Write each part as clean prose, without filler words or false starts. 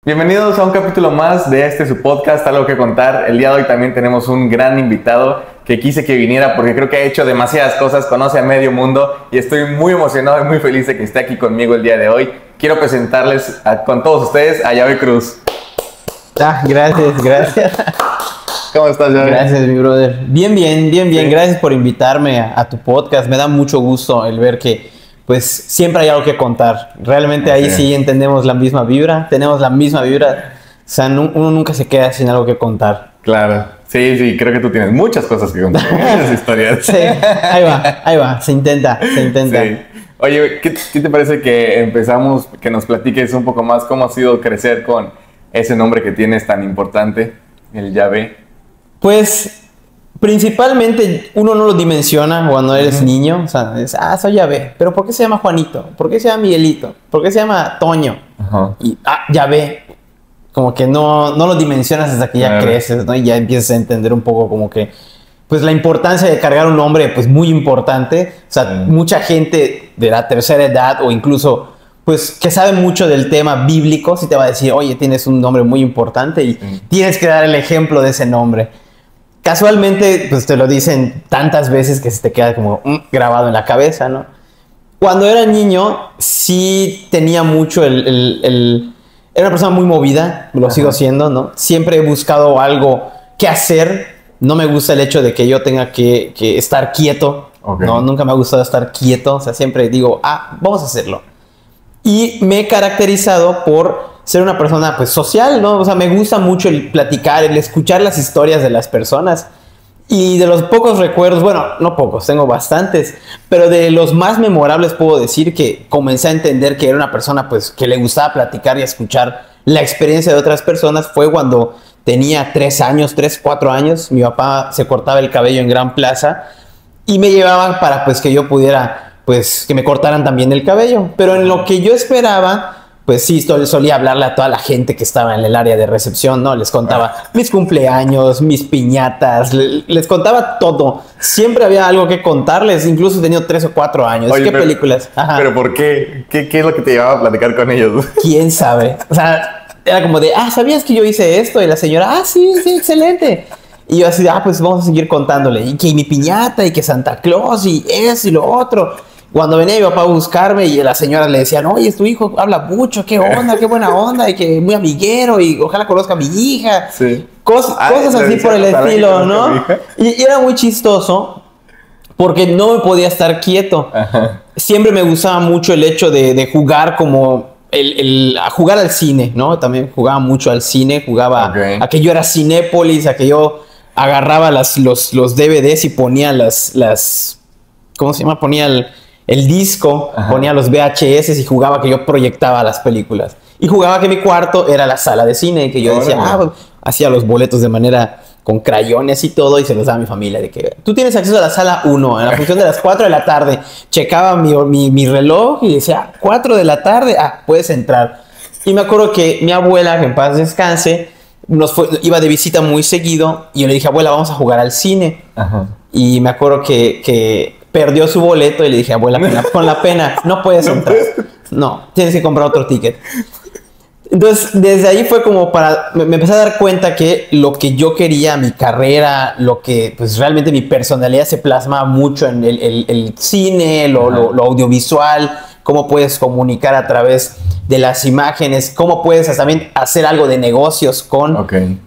Bienvenidos a un capítulo más de su podcast, Algo que Contar. El día de hoy también tenemos un gran invitado que quise que viniera porque creo que ha hecho demasiadas cosas, conoce a medio mundo y estoy muy emocionado y muy feliz de que esté aquí conmigo el día de hoy. Quiero presentarles con todos ustedes a Yabe Cruz. Gracias. ¿Cómo estás, Yabe? Gracias, mi brother. Bien. Sí. Gracias por invitarme a tu podcast. Me da mucho gusto el ver que pues siempre hay algo que contar. Realmente ahí sí entendemos la misma vibra, tenemos la misma vibra. O sea, uno nunca se queda sin algo que contar. Claro. Sí, creo que tú tienes muchas cosas que contar, muchas historias. Sí, ahí va, se intenta. Sí. Oye, ¿qué te parece que empezamos, que nos platiques un poco más cómo ha sido crecer con ese nombre que tienes tan importante, el Yabe? Pues principalmente uno no lo dimensiona cuando eres niño, o sea, soy Yabe, pero ¿por qué se llama Juanito? ¿Por qué se llama Miguelito? ¿Por qué se llama Toño? Y Yabe, como que no lo dimensionas hasta que ya creces, ¿no? Y ya empiezas a entender un poco como que, pues la importancia de cargar un nombre, pues muy importante. O sea, mucha gente de la tercera edad o incluso, pues que sabe mucho del tema bíblico, sí te va a decir, oye, tienes un nombre muy importante y tienes que dar el ejemplo de ese nombre. Casualmente, pues te lo dicen tantas veces que se te queda como grabado en la cabeza, ¿no? Cuando era niño, sí tenía mucho Era una persona muy movida, lo sigo siendo, ¿no? Siempre he buscado algo que hacer. No me gusta el hecho de que yo tenga que estar quieto, ¿no? Nunca me ha gustado estar quieto. O sea, siempre digo, vamos a hacerlo. Y me he caracterizado por ser una persona pues social, ¿no? O sea, me gusta mucho el platicar, el escuchar las historias de las personas. Y de los pocos recuerdos, bueno, no pocos, tengo bastantes, pero de los más memorables puedo decir que comencé a entender que era una persona pues que le gustaba platicar y escuchar la experiencia de otras personas. Fue cuando tenía 4 años, mi papá se cortaba el cabello en Gran Plaza y me llevaban para pues que yo pudiera, pues que me cortaran también el cabello. Pero en lo que yo esperaba, pues sí, solía hablarle a toda la gente que estaba en el área de recepción, ¿no? Les contaba mis cumpleaños, mis piñatas, les contaba todo. Siempre había algo que contarles, incluso he tenido 3 o 4 años. Oye, ¿Qué películas? Ajá. ¿Pero por qué? ¿Qué es lo que te llevaba a platicar con ellos? ¿Quién sabe? O sea, era como de, ¿sabías que yo hice esto? Y la señora, sí, excelente. Y yo así, pues vamos a seguir contándole. Y que mi piñata, y que Santa Claus, y eso y lo otro. Cuando venía mi papá a buscarme y la señora le decían, oye, tu hijo habla mucho, qué onda, qué buena onda, y que muy amiguero, y ojalá conozca a mi hija. Sí. Cosas así por el estilo, ¿no? Y era muy chistoso porque no me podía estar quieto. Ajá. Siempre me gustaba mucho el hecho de jugar como a jugar al cine, ¿no? También jugaba mucho al cine, jugaba a que yo era Cinépolis, a que yo agarraba los DVDs y ponía las ¿cómo se llama? Ponía el disco, ponía los VHS y jugaba que yo proyectaba las películas. Y jugaba que mi cuarto era la sala de cine, que yo decía, hacía los boletos de manera con crayones y todo, y se los daba a mi familia, de que tú tienes acceso a la sala 1, en la función de las 4 de la tarde. Checaba mi reloj y decía, 4 de la tarde, puedes entrar. Y me acuerdo que mi abuela, que en paz descanse, iba de visita muy seguido, y yo le dije, abuela, vamos a jugar al cine. Ajá. Y me acuerdo que perdió su boleto y le dije, abuela, con la pena, no puedes entrar. No, tienes que comprar otro ticket. Entonces, desde ahí fue como me empecé a dar cuenta que lo que yo quería, mi carrera, lo que, pues realmente mi personalidad se plasma mucho en el cine, lo audiovisual, cómo puedes comunicar a través de las imágenes, cómo puedes también hacer algo de negocios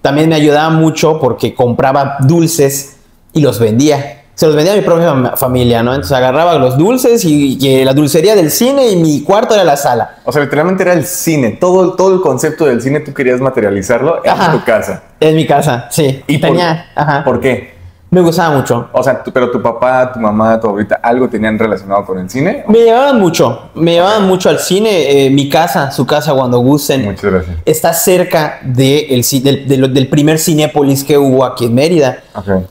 También me ayudaba mucho porque compraba dulces y los vendía. Se los vendía a mi propia familia, ¿no? Entonces agarraba los dulces y la dulcería del cine y mi cuarto era la sala. O sea, literalmente era el cine. Todo el concepto del cine tú querías materializarlo en tu casa. En mi casa, sí. ¿Y por qué? Me gustaba mucho. O sea, pero tu papá, tu mamá, tu abuelita, ¿algo tenían relacionado con el cine? Me llevaban mucho al cine. Su casa cuando gusten. Muchas gracias. Está cerca del primer Cinépolis que hubo aquí en Mérida.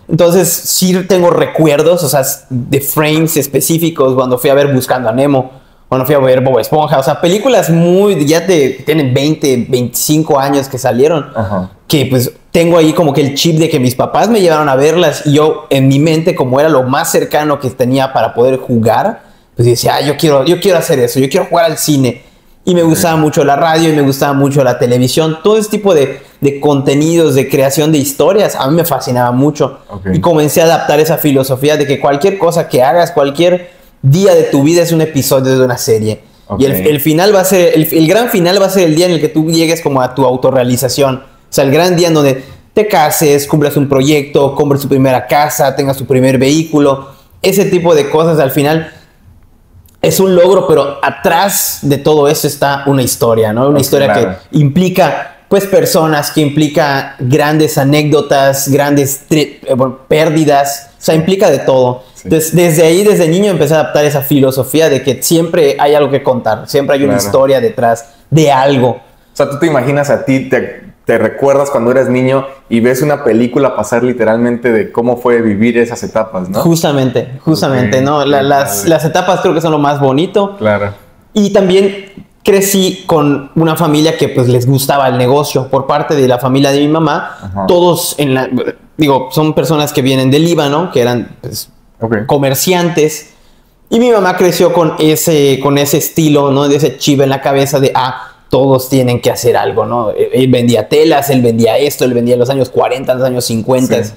Entonces, sí tengo recuerdos, o sea, de frames específicos cuando fui a ver Buscando a Nemo, cuando fui a ver Bob Esponja. O sea, películas tienen 20, 25 años que salieron. Ajá. Que pues tengo ahí como que el chip de que mis papás me llevaron a verlas y yo en mi mente, como era lo más cercano que tenía para poder jugar, pues decía, yo quiero hacer eso, yo quiero jugar al cine. Y me gustaba mucho la radio y me gustaba mucho la televisión. Todo ese tipo de contenidos, de creación de historias, a mí me fascinaba mucho. Y comencé a adaptar esa filosofía de que cualquier cosa que hagas, cualquier día de tu vida es un episodio de una serie. Y el final va a ser, el gran final va a ser el día en el que tú llegues como a tu autorrealización. O sea, el gran día en donde te cases, cumplas un proyecto, compres tu primera casa, tengas tu primer vehículo. Ese tipo de cosas al final es un logro, pero atrás de todo eso está una historia, ¿no? Una historia que implica, pues, personas, que implica grandes anécdotas, grandes pérdidas, o sea, implica de todo. Sí. Entonces, desde ahí, desde niño, empecé a adaptar esa filosofía de que siempre hay algo que contar, siempre hay una historia detrás de algo. O sea, tú te imaginas a ti, te recuerdas cuando eras niño y ves una película pasar literalmente de cómo fue vivir esas etapas, ¿no? Justamente, ¿no? Las etapas creo que son lo más bonito. Claro. Y también crecí con una familia que pues les gustaba el negocio. Por parte de la familia de mi mamá, todos son personas que vienen del Líbano, que eran pues, comerciantes. Y mi mamá creció con ese estilo, ¿no? De ese chip en la cabeza de, todos tienen que hacer algo, ¿no? Él vendía telas, él vendía esto, él vendía en los años 40, en los años 50. Sí.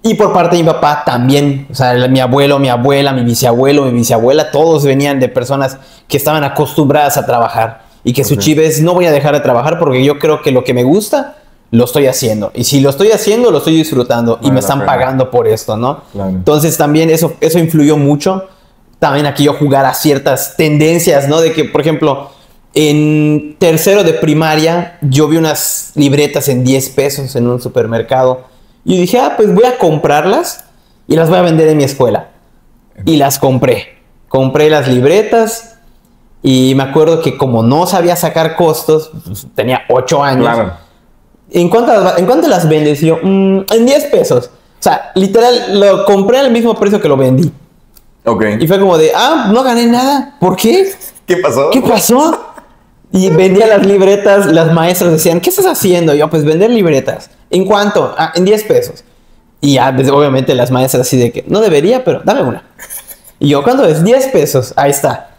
Y por parte de mi papá también, o sea, mi abuelo, mi abuela, mi bisabuelo, mi bisabuela, todos venían de personas que estaban acostumbradas a trabajar. Y que su chip es, no voy a dejar de trabajar porque yo creo que lo que me gusta, lo estoy haciendo. Y si lo estoy haciendo, lo estoy disfrutando. Y me están pagando por esto, ¿no? Claro. Entonces también eso influyó mucho. También aquí yo jugar a ciertas tendencias, ¿no? De que, por ejemplo, en tercero de primaria, yo vi unas libretas en 10 pesos en un supermercado. Y dije, pues voy a comprarlas y las voy a vender en mi escuela. Y las compré. Compré las libretas y me acuerdo que como no sabía sacar costos, pues, tenía 8 años. Claro. ¿En cuánto las vendes? Y yo, en 10 pesos. O sea, literal, lo compré al mismo precio que lo vendí. Y fue como de, no gané nada. ¿Por qué? ¿Qué pasó? ¿Qué pasó? Y vendía las libretas, las maestras decían, ¿qué estás haciendo? Y yo, pues vender libretas. ¿En cuánto? En 10 pesos. Y ya, pues, obviamente las maestras así de que, no debería, pero dame una. Y yo, ¿cuánto es? 10 pesos. Ahí está.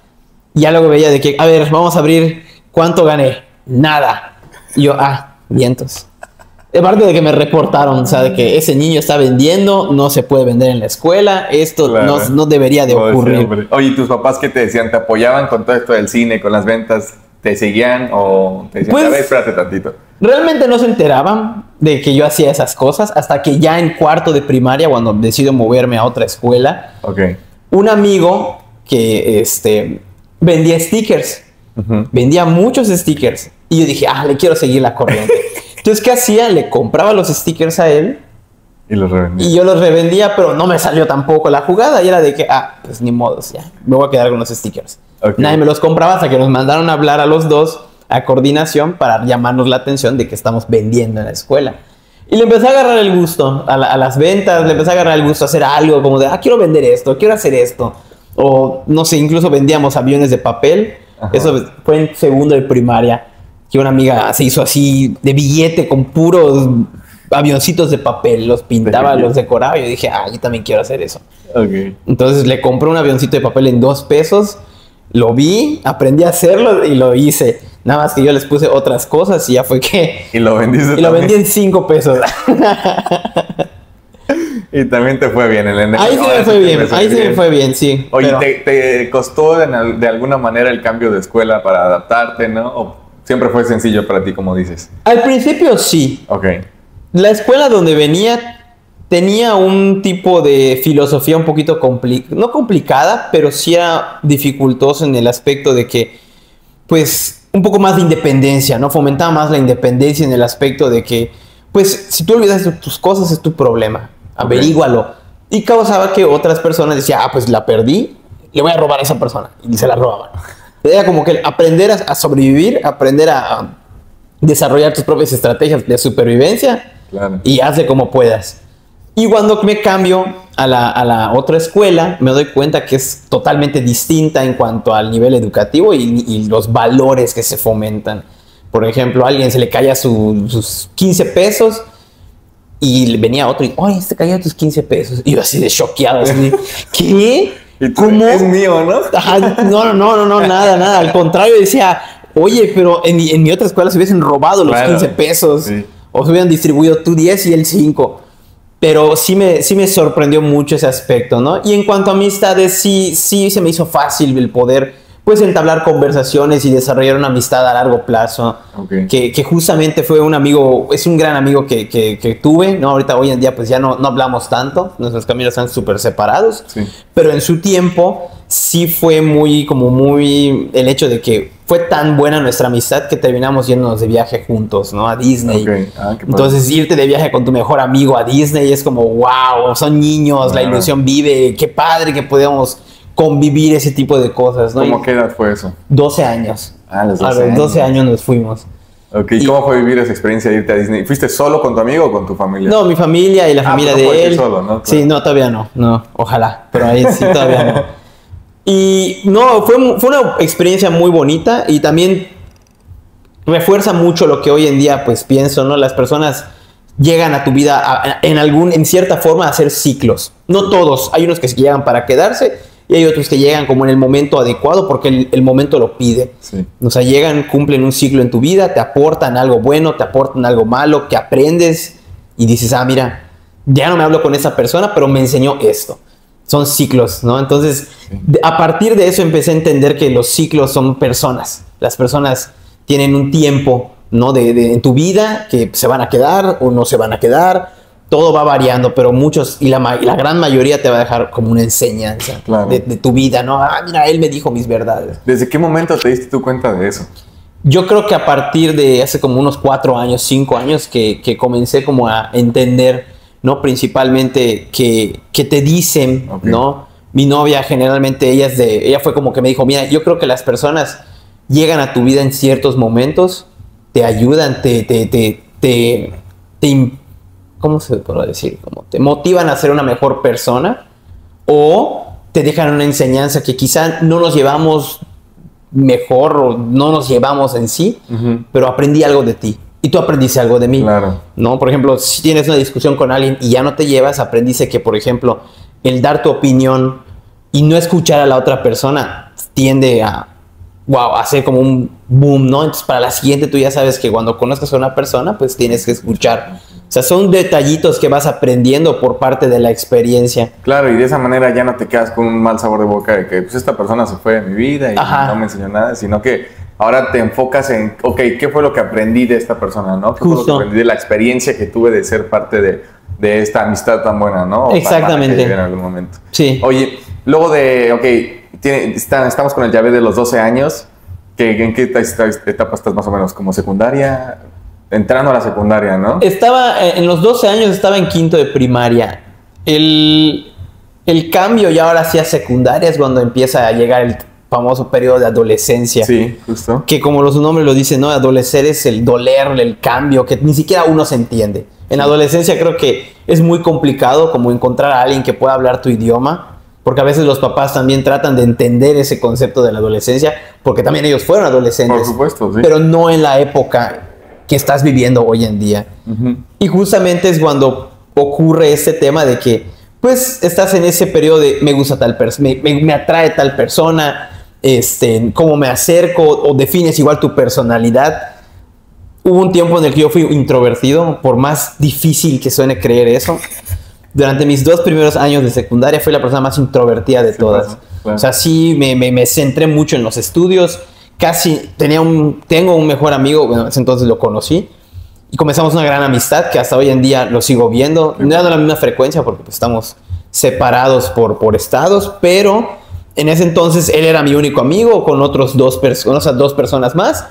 Y ya luego veía de que, a ver, vamos a abrir, ¿cuánto gané? Nada. Y yo, vientos. Aparte de que me reportaron, o sea, de que ese niño está vendiendo, no se puede vender en la escuela, esto no debería de ocurrir. Sí, oye, ¿y tus papás qué te decían? ¿Te apoyaban con todo esto del cine, con las ventas? ¿Te seguían o te decían, pues, espérate tantito? Realmente no se enteraban de que yo hacía esas cosas hasta que ya en cuarto de primaria, cuando decido moverme a otra escuela, un amigo que vendía stickers, vendía muchos stickers, y yo dije, le quiero seguir la corriente. Entonces, ¿qué hacía? Le compraba los stickers a él y los revendía. Y yo los revendía, pero no me salió tampoco la jugada. Y era de que, pues ni modos, ya, me voy a quedar con los stickers. Nadie me los compraba hasta que nos mandaron a hablar a los dos a coordinación para llamarnos la atención de que estamos vendiendo en la escuela. Y le empecé a agarrar el gusto a las ventas, le empecé a agarrar el gusto a hacer algo como de, quiero vender esto, quiero hacer esto. O, no sé, incluso vendíamos aviones de papel. Eso fue en segundo de primaria, que una amiga se hizo así de billete con puros avioncitos de papel, los pintaba, los decoraba, y yo dije, yo también quiero hacer eso. Entonces le compré un avioncito de papel en 2 pesos, lo vi, aprendí a hacerlo y lo hice. Nada más que yo les puse otras cosas y ya fue que... Y lo vendiste. Y lo vendí en 5 pesos. Y también te fue bien. Ahí sí me fue bien, ahí sí me fue bien, sí. Oye, pero... ¿te costó de alguna manera el cambio de escuela para adaptarte, no? ¿O siempre fue sencillo para ti, como dices? Al principio sí. La escuela donde venía tenía un tipo de filosofía un poquito no complicada, pero sí era dificultoso en el aspecto de que, pues, un poco más de independencia, ¿no? Fomentaba más la independencia en el aspecto de que, pues, si tú olvidas de tus cosas es tu problema, averígualo. Y causaba que otras personas decían, pues la perdí, le voy a robar a esa persona, y se la robaban. Era como que aprender a sobrevivir, aprender a desarrollar tus propias estrategias de supervivencia, y hazle como puedas. Y cuando me cambio a la otra escuela, me doy cuenta que es totalmente distinta en cuanto al nivel educativo y los valores que se fomentan. Por ejemplo, a alguien se le caía sus 15 pesos y venía otro y, oye, te caía tus 15 pesos. Y yo así de choqueado, así de, ¿qué? ¿Cómo? Es mío, ¿no? No, nada. Al contrario, decía, oye, pero en mi otra escuela se hubiesen robado los Claro. 15 pesos. Sí. O se hubieran distribuido tú 10 y él 5. Pero sí me sorprendió mucho ese aspecto, ¿no? Y en cuanto a amistades, sí se me hizo fácil el poder, pues, entablar conversaciones y desarrollar una amistad a largo plazo. Ok. Que justamente fue un amigo, es un gran amigo que tuve, ¿no? Ahorita, hoy en día, pues ya no hablamos tanto, nuestros caminos están súper separados. Sí. Pero en su tiempo sí fue muy el hecho de que fue tan buena nuestra amistad que terminamos yéndonos de viaje juntos, ¿no? A Disney. Ok. Qué padre. Entonces, irte de viaje con tu mejor amigo a Disney es como, wow, son niños, la Claro. ilusión vive, qué padre que podemos convivir ese tipo de cosas, ¿no? ¿Cómo Y qué edad fue eso? 12 años. Ah, los A 12 los años. 12 años nos fuimos. Ok, ¿y cómo fue vivir esa experiencia de irte a Disney? ¿Fuiste solo con tu amigo o con tu familia? No, mi familia y la familia pues no puedes de él. ir solo, ¿no? Sí, Claro. no, todavía no, ojalá, pero ahí sí, todavía no. Y no, fue una experiencia muy bonita y también refuerza mucho lo que hoy en día pues pienso, ¿no? Las personas llegan a tu vida en cierta forma a hacer ciclos. No todos, hay unos que llegan para quedarse y hay otros que llegan como en el momento adecuado porque el momento lo pide. Sí. O sea, llegan, cumplen un ciclo en tu vida, te aportan algo bueno, te aportan algo malo, que aprendes y dices, ah, mira, ya no me hablo con esa persona, pero me enseñó esto. Son ciclos, ¿no? Entonces, a partir de eso empecé a entender que los ciclos son personas. Las personas tienen un tiempo, ¿no? En tu vida que se van a quedar o no se van a quedar. Todo va variando, pero muchos, y la gran mayoría te va a dejar como una enseñanza Claro. de tu vida, ¿no? Ah, mira, él me dijo mis verdades. ¿Desde qué momento te diste tú cuenta de eso? Yo creo que a partir de hace como unos 4 años, 5 años, que comencé como a entender, ¿no? Principalmente que te dicen, Ok. ¿no? Mi novia generalmente, ella fue como que me dijo, mira, yo creo que las personas llegan a tu vida en ciertos momentos, te ayudan, ¿cómo se puede decir? Como te motivan a ser una mejor persona o te dejan una enseñanza que quizá no nos llevamos mejor o no nos llevamos en sí, pero aprendí algo de ti y tú aprendiste algo de mí. Claro. ¿No? Por ejemplo, si tienes una discusión con alguien y ya no te llevas, aprendiste que, por ejemplo, el dar tu opinión y no escuchar a la otra persona tiende a hacer como un boom, ¿no? Entonces, para la siguiente tú ya sabes que cuando conozcas a una persona, pues tienes que escuchar. O sea, son detallitos que vas aprendiendo por parte de la experiencia. Claro, y de esa manera ya no te quedas con un mal sabor de boca de que pues esta persona se fue de mi vida y Ajá. no me enseñó nada, sino que ahora te enfocas en, ok, ¿qué fue lo que aprendí de esta persona, no? ¿Qué fue lo que Justo. aprendí de la experiencia que tuve de ser parte de esta amistad tan buena, ¿no? O tan Exactamente. mala que llegué en algún momento. Sí. Oye, luego de, ok, estamos con el Javet de los 12 años, ¿en qué etapa estás más o menos? ¿Como secundaria? Entrando a la secundaria, ¿no? Estaba, en los 12 años estaba en quinto de primaria. El cambio ya ahora sí a secundaria es cuando empieza a llegar el famoso periodo de adolescencia. Sí, justo. Que como su nombre lo dice, ¿no? Adolecer es el doler, el cambio, que ni siquiera uno se entiende. En la adolescencia creo que es muy complicado como encontrar a alguien que pueda hablar tu idioma, porque a veces los papás también tratan de entender ese concepto de la adolescencia, porque también ellos fueron adolescentes. Por supuesto, sí. Pero no en la época que estás viviendo hoy en día. Ujú. Y justamente es cuando ocurre este tema de que, pues, estás en ese periodo de me gusta tal persona, me atrae tal persona, cómo me acerco, o defines igual tu personalidad. Hubo un tiempo en el que yo fui introvertido, por más difícil que suene creer eso. Durante mis 2 primeros años de secundaria fui la persona más introvertida de todas. pasa, claro. O sea, sí me centré mucho en los estudios. Casi tengo un mejor amigo, bueno, en ese entonces lo conocí. Y comenzamos una gran amistad que hasta hoy en día lo sigo viendo. No a la misma frecuencia porque pues, estamos separados por estados, pero en ese entonces él era mi único amigo con otros dos personas más.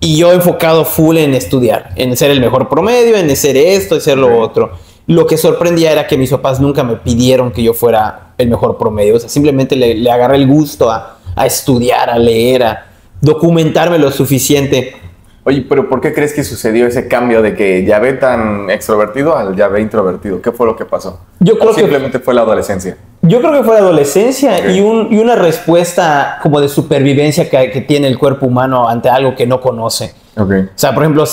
Y yo enfocado full en estudiar, en ser el mejor promedio, en ser esto, en ser lo otro. Lo que sorprendía era que mis papás nunca me pidieron que yo fuera el mejor promedio. O sea, simplemente le agarré el gusto a estudiar, a leer, a documentarme lo suficiente. Oye, pero ¿por qué crees que sucedió ese cambio de que ya ve tan extrovertido al ya ve introvertido? ¿Qué fue lo que pasó? Yo creo ¿O simplemente fue la adolescencia? Yo creo que fue la adolescencia Ok. y una respuesta como de supervivencia que tiene el cuerpo humano ante algo que no conoce. Ok. O sea, por ejemplo,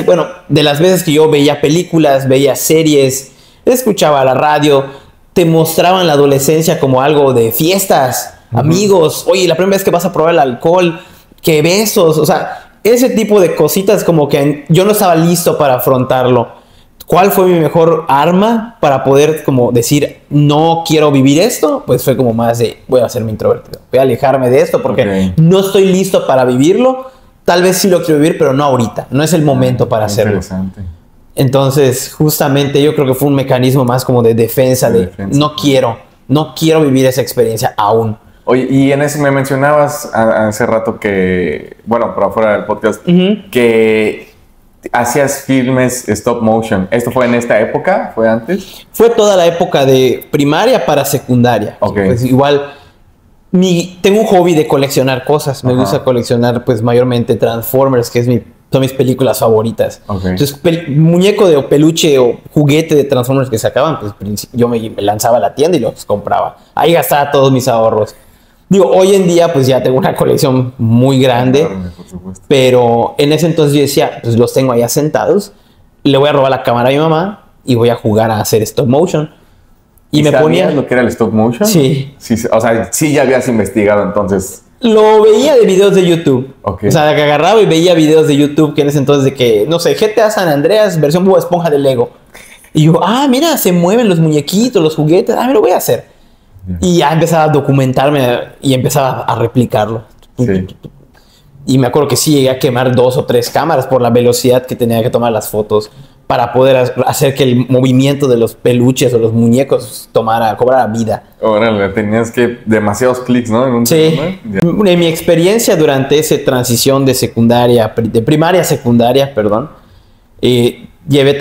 bueno, de las veces que yo veía películas, veía series, escuchaba la radio, te mostraban la adolescencia como algo de fiestas, amigos. Oye, la primera vez que vas a probar el alcohol, que besos, o sea, ese tipo de cositas como que yo no estaba listo para afrontarlo. ¿Cuál fue mi mejor arma para poder como decir, no quiero vivir esto? Pues fue como más de, voy a hacerme introvertido, voy a alejarme de esto porque no estoy listo para vivirlo. Tal vez sí lo quiero vivir, pero no ahorita, no es el momento para hacerlo. Interesante. Entonces, justamente yo creo que fue un mecanismo más como de defensa, no quiero vivir esa experiencia aún. Oye, y en ese me mencionabas hace rato que, bueno, por afuera del podcast, que hacías filmes stop motion. ¿Esto fue en esta época? ¿Fue antes? Fue toda la época de primaria para secundaria. Okay. Pues igual, tengo un hobby de coleccionar cosas. Me gusta coleccionar, pues, mayormente Transformers, que son mis películas favoritas. Okay. Entonces, muñeco de peluche o juguete de Transformers que sacaban, pues yo me lanzaba a la tienda y los compraba. Ahí gastaba todos mis ahorros. Digo, hoy en día pues ya tengo una colección muy grande, por supuesto. Pero en ese entonces yo decía, pues los tengo allá sentados, le voy a robar la cámara a mi mamá y voy a jugar a hacer stop motion. ¿Y me ponía lo que era el stop motion? Sí. O sea, sí ya habías investigado entonces. Lo veía de videos de YouTube. Okay. O sea, que agarraba y veía videos de YouTube que en ese entonces de que, no sé, GTA San Andreas versión Bob Esponja de Lego. Y yo, mira, se mueven los muñequitos, los juguetes, me lo voy a hacer. Y ya empezaba a documentarme y empezaba a replicarlo. Sí. Y me acuerdo que sí llegué a quemar 2 o 3 cámaras por la velocidad que tenía que tomar las fotos para poder hacer que el movimiento de los peluches o los muñecos cobrara vida. Órale, tenías que demasiados clics, ¿no? Sí. En mi experiencia durante esa transición de primaria a secundaria, llevé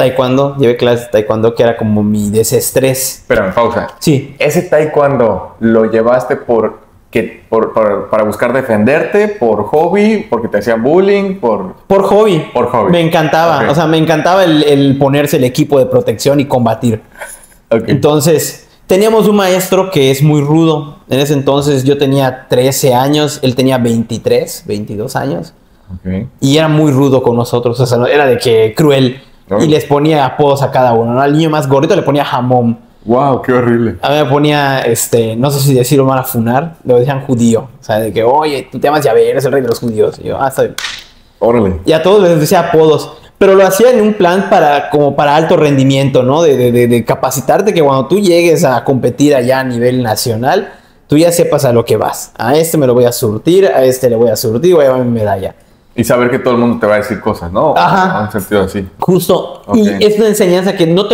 clases de taekwondo, que era como mi desestrés. Espérame, pausa. Sí. ¿Ese taekwondo lo llevaste para buscar defenderte, por hobby, porque te hacían bullying, por hobby? Por hobby. Me encantaba, okay. O sea, me encantaba el ponerse el equipo de protección y combatir. Okay. Entonces, teníamos un maestro que es muy rudo. En ese entonces yo tenía 13 años, él tenía 23, 22 años. Okay. Y era muy rudo con nosotros, o sea, era de que cruel. Y les ponía apodos a cada uno, ¿no? Al niño más gordito le ponía jamón. ¡Wow! ¡Qué horrible! A mí me ponía, no sé si decirlo van a funar, lo decían judío. O sea, de que, oye, tú te llamas Yahvé, eres el rey de los judíos. Y yo, está bien. ¡Órale! Y a todos les decía apodos. Pero lo hacía en un plan como para alto rendimiento, ¿no? De capacitarte que cuando tú llegues a competir allá a nivel nacional, tú ya sepas a lo que vas. A este me lo voy a surtir, a este le voy a surtir, voy a llevar mi medalla. Y saber que todo el mundo te va a decir cosas, ¿no? Ajá. En un sentido así. Justo. Okay. Y es una enseñanza que no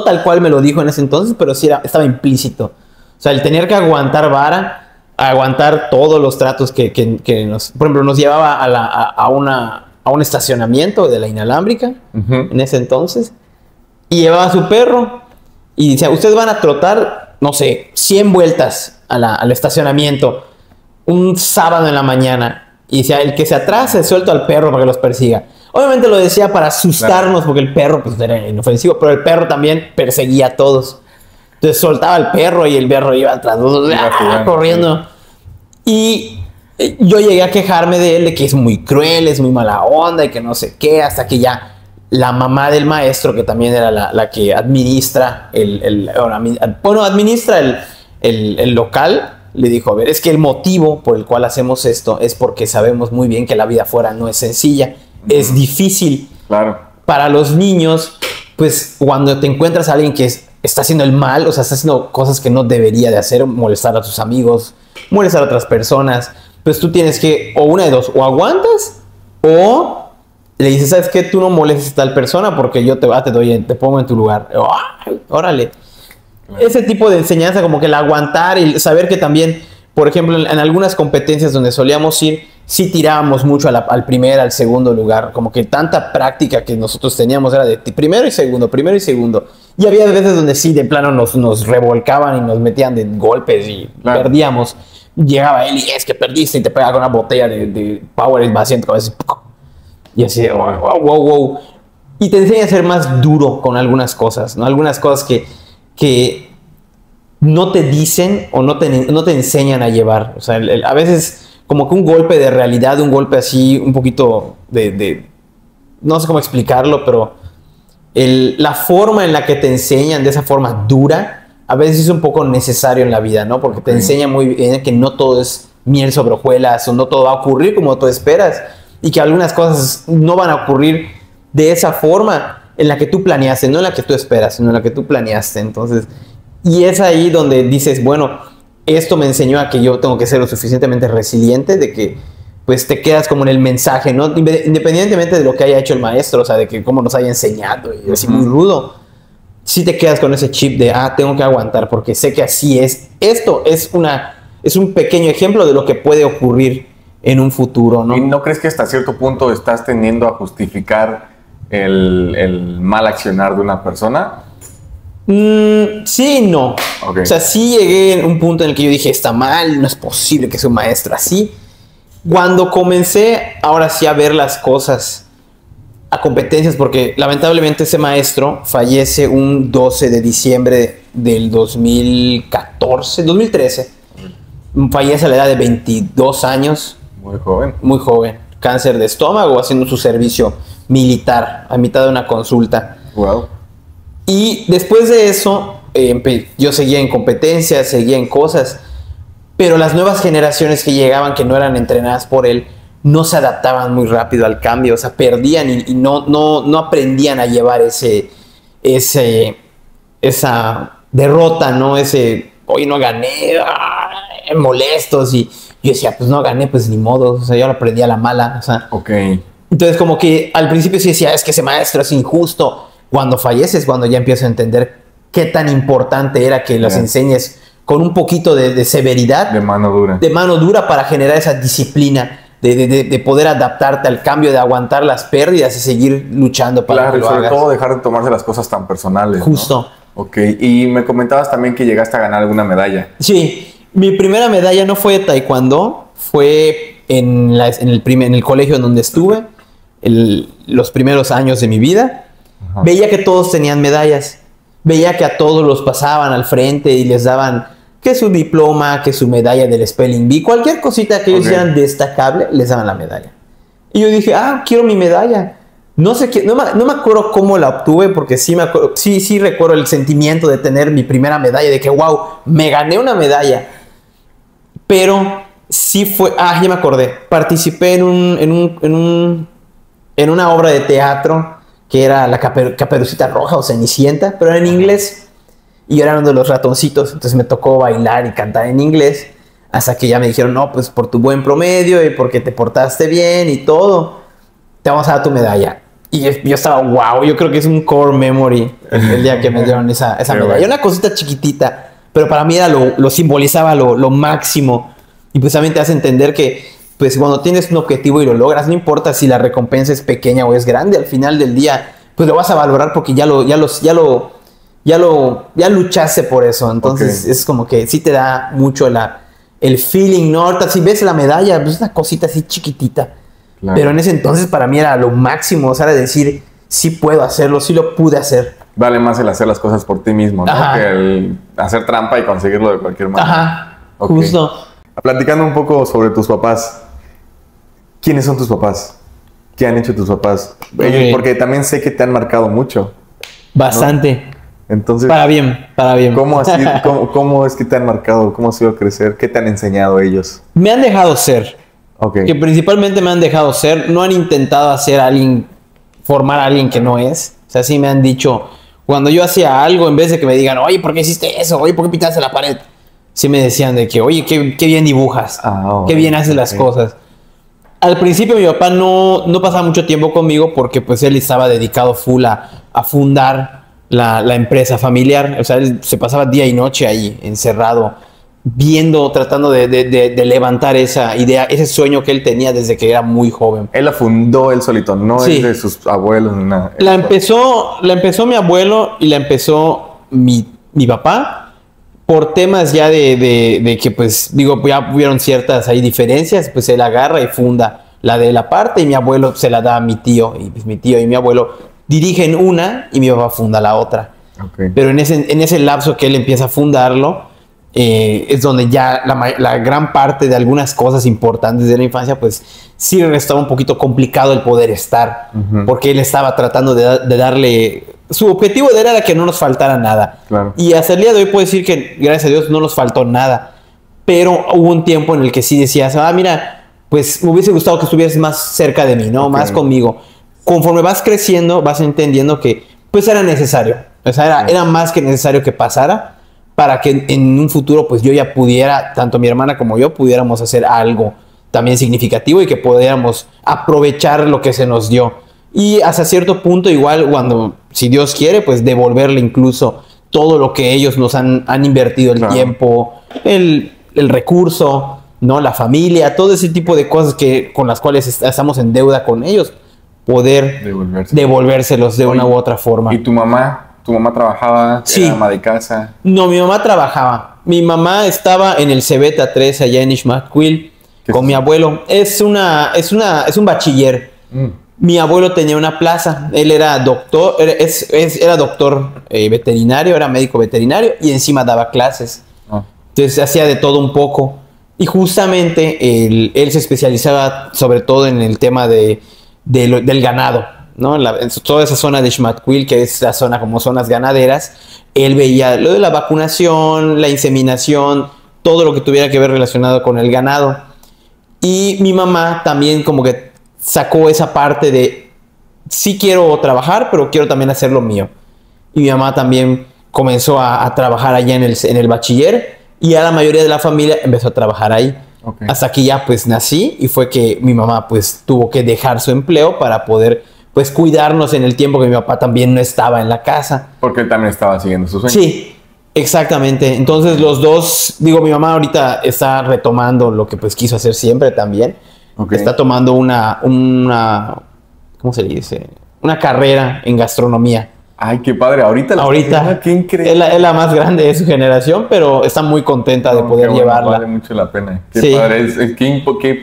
tal cual me lo dijo en ese entonces, pero sí estaba implícito. O sea, el tener que aguantar vara, aguantar todos los tratos que por ejemplo, nos llevaba a un estacionamiento de la inalámbrica en ese entonces, y llevaba a su perro y decía, ustedes van a trotar, no sé, 100 vueltas al estacionamiento un sábado en la mañana. Y decía, el que se atrase, suelto al perro para que los persiga. Obviamente lo decía para asustarnos, claro, porque el perro pues, era inofensivo, pero el perro también perseguía a todos. Entonces soltaba al perro y el perro iba atrás, corriendo. Y yo llegué a quejarme de él, de que es muy cruel, es muy mala onda y que no sé qué, hasta que ya la mamá del maestro, que también era la que administra administra el local, le dijo, a ver, es que el motivo por el cual hacemos esto es porque sabemos muy bien que la vida afuera no es sencilla, es difícil. Claro. Para los niños, pues cuando te encuentras a alguien que está haciendo el mal, o sea, está haciendo cosas que no debería de hacer, molestar a tus amigos, molestar a otras personas, pues tú tienes que, o una de dos, o aguantas, o le dices, ¿sabes qué? Tú no molestes a tal persona porque yo te pongo en tu lugar. Órale. Claro. Ese tipo de enseñanza, como que el aguantar y saber que también, por ejemplo, en algunas competencias donde solíamos ir, sí tirábamos mucho al primer, al segundo lugar. Como que tanta práctica que nosotros teníamos era de primero y segundo. Y había veces donde sí, de plano nos revolcaban y nos metían de golpes y claro, perdíamos. Llegaba él y es que perdiste y te pegaba con una botella de Powerade vacía en tu cabeza. Y así, wow. Y te enseña a ser más duro con algunas cosas, ¿no? Algunas cosas que no te dicen o no te enseñan a llevar. O sea, a veces como que un golpe de realidad, un golpe así, un poquito no sé cómo explicarlo, pero la forma en la que te enseñan de esa forma dura, a veces es un poco necesario en la vida, ¿no? Porque te enseña muy bien que no todo es miel sobre hojuelas, o no todo va a ocurrir como tú esperas, y que algunas cosas no van a ocurrir de esa forma en la que tú planeaste, no en la que tú esperas, sino en la que tú planeaste. Entonces, y es ahí donde dices, bueno, esto me enseñó a que yo tengo que ser lo suficientemente resiliente, de que pues te quedas como en el mensaje, ¿no? Independientemente de lo que haya hecho el maestro, o sea, de que cómo nos haya enseñado, y así muy rudo, sí te quedas con ese chip de, tengo que aguantar, porque sé que así es. Esto es un pequeño ejemplo de lo que puede ocurrir en un futuro, ¿no? ¿Y no crees que hasta cierto punto estás tendiendo a justificar el mal accionar de una persona? Sí y no. Okay. O sea, sí llegué en un punto en el que yo dije, está mal, no es posible que sea un maestro así. Cuando comencé ahora sí a ver las cosas a competencias, porque lamentablemente ese maestro fallece un 12 de diciembre del 2013. Fallece a la edad de 22 años. Muy joven. Muy joven. Cáncer de estómago, haciendo su servicio militar a mitad de una consulta. Wow. Y después de eso, yo seguía en competencias, seguía en cosas, pero las nuevas generaciones que llegaban, que no eran entrenadas por él, no se adaptaban muy rápido al cambio, o sea, perdían y no aprendían a llevar esa derrota, ¿no? Hoy no gané, molestos, y yo decía, pues no gané, pues ni modo, o sea, yo lo aprendí a la mala, o sea. Ok. Entonces como que al principio sí decía, es que ese maestro es injusto. Cuando falleces, cuando ya empiezo a entender qué tan importante era que los enseñes con un poquito de severidad. De mano dura. De mano dura, para generar esa disciplina de poder adaptarte al cambio, de aguantar las pérdidas y seguir luchando para que lo hagas. Claro, y sobre todo dejar de tomarse las cosas tan personales. Justo. ¿No? Ok, y me comentabas también que llegaste a ganar alguna medalla. Sí, mi primera medalla no fue de taekwondo, fue en el colegio en donde estuve, los primeros años de mi vida. Ajá. Veía que todos tenían medallas, veía que a todos los pasaban al frente y les daban que su diploma, que su medalla del Spelling Bee, cualquier cosita que ellos hicieran destacable, les daban la medalla. Y yo dije, quiero mi medalla. No sé qué, no me acuerdo cómo la obtuve, porque sí me acuerdo, sí recuerdo el sentimiento de tener mi primera medalla, de que wow, me gané una medalla. Pero sí fue, ya me acordé, participé en una obra de teatro que era la Caperucita Roja o Cenicienta, pero era en inglés. Y yo era uno de los ratoncitos, entonces me tocó bailar y cantar en inglés, hasta que ya me dijeron, no, pues por tu buen promedio y porque te portaste bien y todo, te vamos a dar tu medalla. Y yo estaba, wow, yo creo que es un core memory el día que me dieron esa medalla. Bueno. Una cosita chiquitita, pero para mí era lo simbolizaba lo máximo. Y pues también te hace entender que pues cuando tienes un objetivo y lo logras, no importa si la recompensa es pequeña o es grande, al final del día, pues lo vas a valorar porque ya luchaste por eso. Entonces es como que sí te da mucho el feeling, ¿no? Ahorita si ves la medalla, pues es una cosita así chiquitita. Claro. Pero en ese entonces para mí era lo máximo, o sea, era decir, sí puedo hacerlo, sí lo pude hacer. Vale más el hacer las cosas por ti mismo, ¿no? Ajá. Que el hacer trampa y conseguirlo de cualquier manera. Ajá, justo. Platicando un poco sobre tus papás, ¿quiénes son tus papás? ¿Qué han hecho tus papás? Ellos, porque también sé que te han marcado mucho. Bastante. ¿No? Entonces, para bien. ¿Cómo es que te han marcado? ¿Cómo has ido a crecer? ¿Qué te han enseñado ellos? Me han dejado ser. Okay. Que principalmente me han dejado ser. No han intentado formar a alguien que no es. O sea, sí me han dicho, cuando yo hacía algo, en vez de que me digan, oye, ¿por qué hiciste eso? Oye, ¿por qué pintaste la pared? Sí me decían de que, oye, qué bien dibujas. Qué bien haces las cosas. Al principio mi papá no pasaba mucho tiempo conmigo porque pues él estaba dedicado full a fundar la empresa familiar. O sea, él se pasaba día y noche ahí, encerrado, tratando de levantar esa idea, ese sueño que él tenía desde que era muy joven. Él la fundó él solito, no es de sus abuelos. La empezó mi abuelo y la empezó mi papá, por temas ya de que, pues, digo, ya hubieron ciertas ahí diferencias, pues él agarra y funda la de la parte y mi abuelo se la da a mi tío. Y pues mi tío y mi abuelo dirigen una y mi papá funda la otra. Okay. Pero en ese lapso que él empieza a fundarlo, es donde ya la gran parte de algunas cosas importantes de la infancia, pues sí estaba un poquito complicado el poder estar, porque él estaba tratando de darle... Su objetivo era que no nos faltara nada. Claro. Y hasta el día de hoy puedo decir que, gracias a Dios, no nos faltó nada. pero hubo un tiempo en el que sí decías, mira, pues me hubiese gustado que estuvieras más cerca de mí, ¿no? Más conmigo. Conforme vas creciendo, vas entendiendo que pues era necesario. O sea, era más que necesario que pasara para que en un futuro pues yo ya pudiera, tanto mi hermana como yo, pudiéramos hacer algo también significativo y que pudiéramos aprovechar lo que se nos dio. Y hasta cierto punto igual cuando, si Dios quiere, pues devolverle incluso todo lo que ellos nos han invertido, el tiempo, el recurso, ¿no? La familia, todo ese tipo de cosas con las cuales estamos en deuda con ellos, poder devolvérselos de una u otra forma. ¿Y tu mamá? ¿Tu mamá trabajaba? Sí. ¿Era ama de casa? No, mi mamá trabajaba. Mi mamá estaba en el Cebeta 3 allá en Ixmaquil con mi abuelo. Es un bachiller. Mi abuelo tenía una plaza. Él era doctor, era doctor veterinario, era médico veterinario y encima daba clases. Entonces hacía de todo un poco. Y justamente él se especializaba sobre todo en el tema del ganado, ¿no? En toda esa zona de Ixmaquil, que es la zona como zonas ganaderas, él veía lo de la vacunación, la inseminación, todo lo que tuviera que ver relacionado con el ganado. Y mi mamá también como que sacó esa parte de sí quiero trabajar, pero quiero también hacer lo mío. Y mi mamá también comenzó a trabajar allá en el bachiller y ya la mayoría de la familia empezó a trabajar ahí. Hasta que ya pues nací y fue que mi mamá pues tuvo que dejar su empleo para poder pues cuidarnos en el tiempo que mi papá también no estaba en la casa. Porque él también estaba siguiendo sus sueños. Sí, exactamente. Entonces los dos, digo, mi mamá ahorita está retomando lo que pues quiso hacer siempre también. Está tomando una ¿cómo se dice? Una carrera en gastronomía. Ay, qué padre. Ahorita, qué increíble. Es la más grande de su generación, pero está muy contenta de poder llevarla. Vale mucho la pena. Qué padre.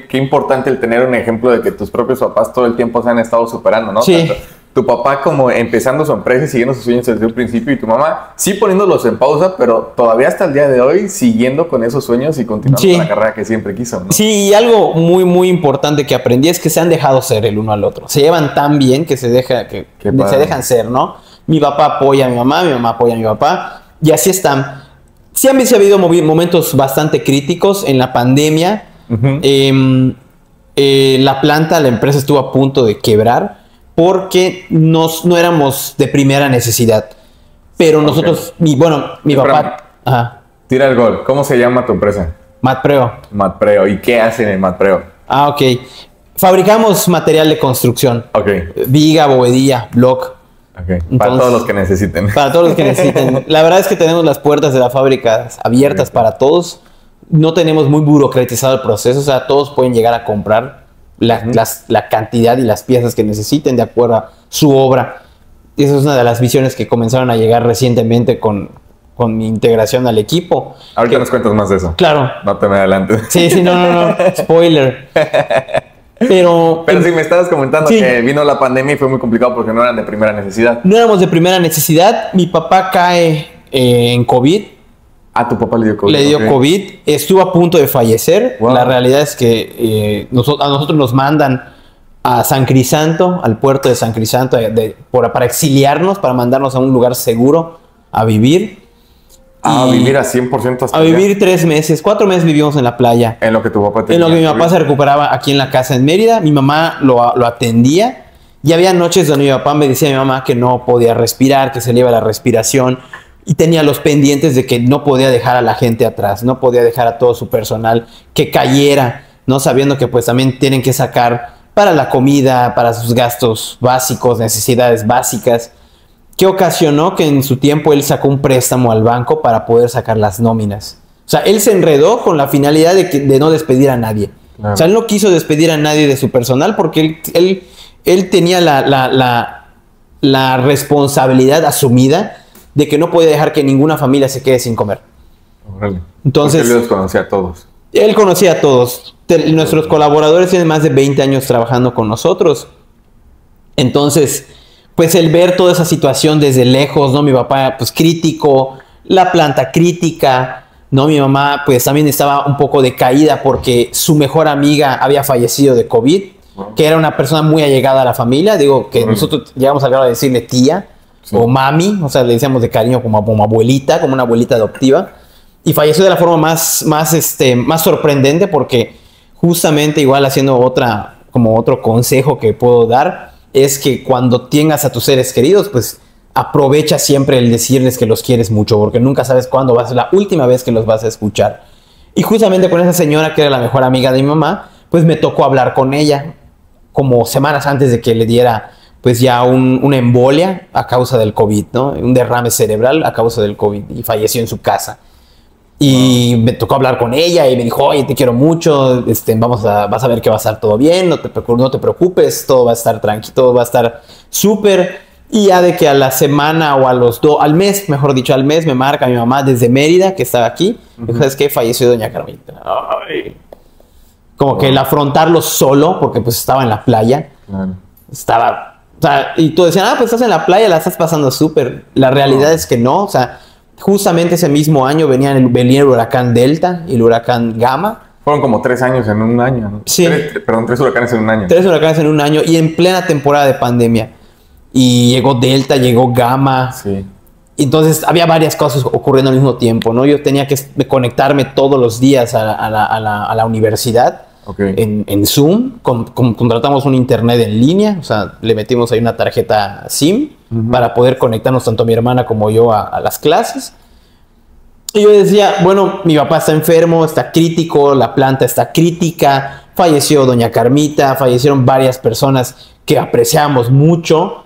Qué importante el tener un ejemplo de que tus propios papás todo el tiempo se han estado superando, ¿no? Sí. Tanto tu papá como empezando su empresa y siguiendo sus sueños desde un principio, y tu mamá sí poniéndolos en pausa, pero todavía hasta el día de hoy siguiendo con esos sueños y continuando con la carrera que siempre quiso, ¿no? Sí, y algo muy, muy importante que aprendí es que se han dejado ser el uno al otro. Se llevan tan bien que se dejan ser, ¿no? Mi papá apoya a mi mamá apoya a mi papá, y así están. Sí han habido momentos bastante críticos en la pandemia. La empresa estuvo a punto de quebrar porque no éramos de primera necesidad. Pero nosotros, mi papá... Ajá. Tira el gol. ¿Cómo se llama tu empresa? Matpreo. Matpreo. ¿Y qué hacen en Matpreo? Ok. Fabricamos material de construcción. Viga, bovedilla, block. Entonces, para todos los que necesiten. Para todos los que necesiten. La verdad es que tenemos las puertas de la fábrica abiertas para todos. No tenemos muy burocratizado el proceso. O sea, todos pueden llegar a comprar la cantidad y las piezas que necesiten de acuerdo a su obra. Y esa es una de las visiones que comenzaron a llegar recientemente con mi integración al equipo. Ahorita nos cuentas más de eso. Claro. No te me adelantes. Sí, no. Spoiler. Pero si me estabas comentando que vino la pandemia y fue muy complicado porque no eran de primera necesidad. No éramos de primera necesidad. Mi papá cae en COVID. Tu papá le dio COVID. Le dio COVID. Estuvo a punto de fallecer. Wow. La realidad es que a nosotros nos mandan a San Crisanto, al puerto de San Crisanto, para exiliarnos, para mandarnos a un lugar seguro a vivir. A vivir a 100% hasta a vivir 3 meses, 4 meses vivimos en la playa. En lo que tu papá tenía. En lo que mi papá se recuperaba aquí en la casa en Mérida. Mi mamá lo atendía. Y había noches donde mi papá me decía a mi mamá que no podía respirar, que se le iba la respiración. Y tenía los pendientes de que no podía dejar a la gente atrás, no podía dejar a todo su personal que cayera, ¿no? Sabiendo que pues también tienen que sacar para la comida, para sus gastos básicos, necesidades básicas. Que ocasionó que en su tiempo él sacó un préstamo al banco para poder sacar las nóminas. O sea, él se enredó con la finalidad de no despedir a nadie. Claro. O sea, él no quiso despedir a nadie de su personal porque él tenía la responsabilidad asumida de que no podía dejar que ninguna familia se quede sin comer. Entonces, porque él los conocía a todos. Él conocía a todos. Nuestros colaboradores tienen más de 20 años trabajando con nosotros. Entonces, pues el ver toda esa situación desde lejos, ¿no? Mi papá, pues crítico, la planta crítica, ¿no? Mi mamá, pues también estaba un poco decaída porque su mejor amiga había fallecido de COVID, que era una persona muy allegada a la familia. Digo, que nosotros llegamos al grado de decirle tía o mami, o sea, le decíamos de cariño como abuelita, como una abuelita adoptiva. Y falleció de la forma más sorprendente, porque justamente igual haciendo otro consejo que puedo dar, es que cuando tengas a tus seres queridos, pues aprovecha siempre el decirles que los quieres mucho, porque nunca sabes cuándo va a ser la última vez que los vas a escuchar. Y justamente con esa señora, que era la mejor amiga de mi mamá, pues me tocó hablar con ella como semanas antes de que le diera pues ya una embolia a causa del COVID, ¿no? Un derrame cerebral a causa del COVID, y falleció en su casa. Y me tocó hablar con ella y me dijo, oye, te quiero mucho, vas a ver que va a estar todo bien, no te preocupes, todo va a estar tranquilo, todo va a estar súper. Y ya de que a la semana o al mes, mejor dicho, al mes, me marca mi mamá desde Mérida, que estaba aquí, y ¿sabes qué? Falleció doña Carmita. Ay. Como que el afrontarlo solo, porque pues estaba en la playa, estaba, o sea, y tú decías, pues estás en la playa, la estás pasando súper. La realidad es que no, o sea, justamente ese mismo año venía el huracán Delta y el huracán Gamma. Fueron como 3 años en un año, ¿no? Sí. 3 huracanes en un año. 3 huracanes en un año y en plena temporada de pandemia. Y llegó Delta, llegó Gamma. Sí. Entonces había varias cosas ocurriendo al mismo tiempo, ¿no? Yo tenía que conectarme todos los días a la universidad. Okay. En Zoom, contratamos un internet en línea, o sea, le metimos ahí una tarjeta SIM para poder conectarnos tanto mi hermana como yo a las clases. Y yo decía, bueno, mi papá está enfermo, está crítico, la planta está crítica, falleció doña Carmita, fallecieron varias personas que apreciamos mucho.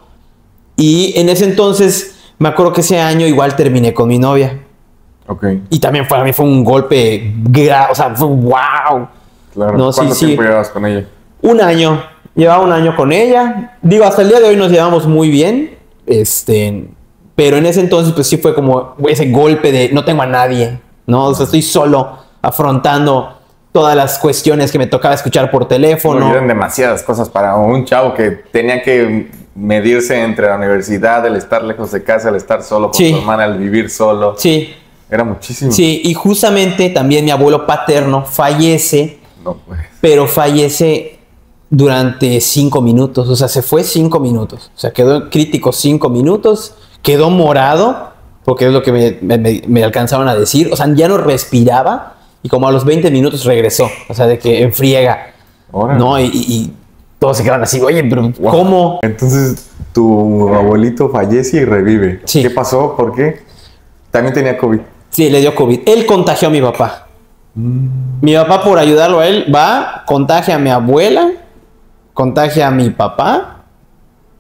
Y en ese entonces, me acuerdo que ese año igual terminé con mi novia. Okay. Y también para mí fue un golpe, o sea, fue wow. Claro. No, ¿Cuánto tiempo llevabas con ella? Un año. Llevaba un año con ella. Digo, hasta el día de hoy nos llevamos muy bien. Pero en ese entonces, pues sí fue como ese golpe de no tengo a nadie, ¿no? O sea, estoy solo afrontando todas las cuestiones que me tocaba escuchar por teléfono. Eran demasiadas cosas para un chavo que tenía que medirse entre la universidad, el estar lejos de casa, el estar solo con su hermana, el vivir solo. Sí. Era muchísimo. Sí, y justamente también mi abuelo paterno fallece. No, pues. Pero fallece durante 5 minutos. O sea, se fue 5 minutos. O sea, quedó crítico 5 minutos. Quedó morado, porque es lo que me alcanzaron a decir. O sea, ya no respiraba. Y como a los 20 minutos regresó. O sea, de que enfriega. ¿No? Y todos se quedan así. Oye, pero ¿cómo? Entonces, tu abuelito fallece y revive. Sí. ¿Qué pasó? ¿Por qué? También tenía COVID. Sí, le dio COVID. Él contagió a mi papá. Mi papá, por ayudarlo a él, contagia a mi abuela, contagia a mi papá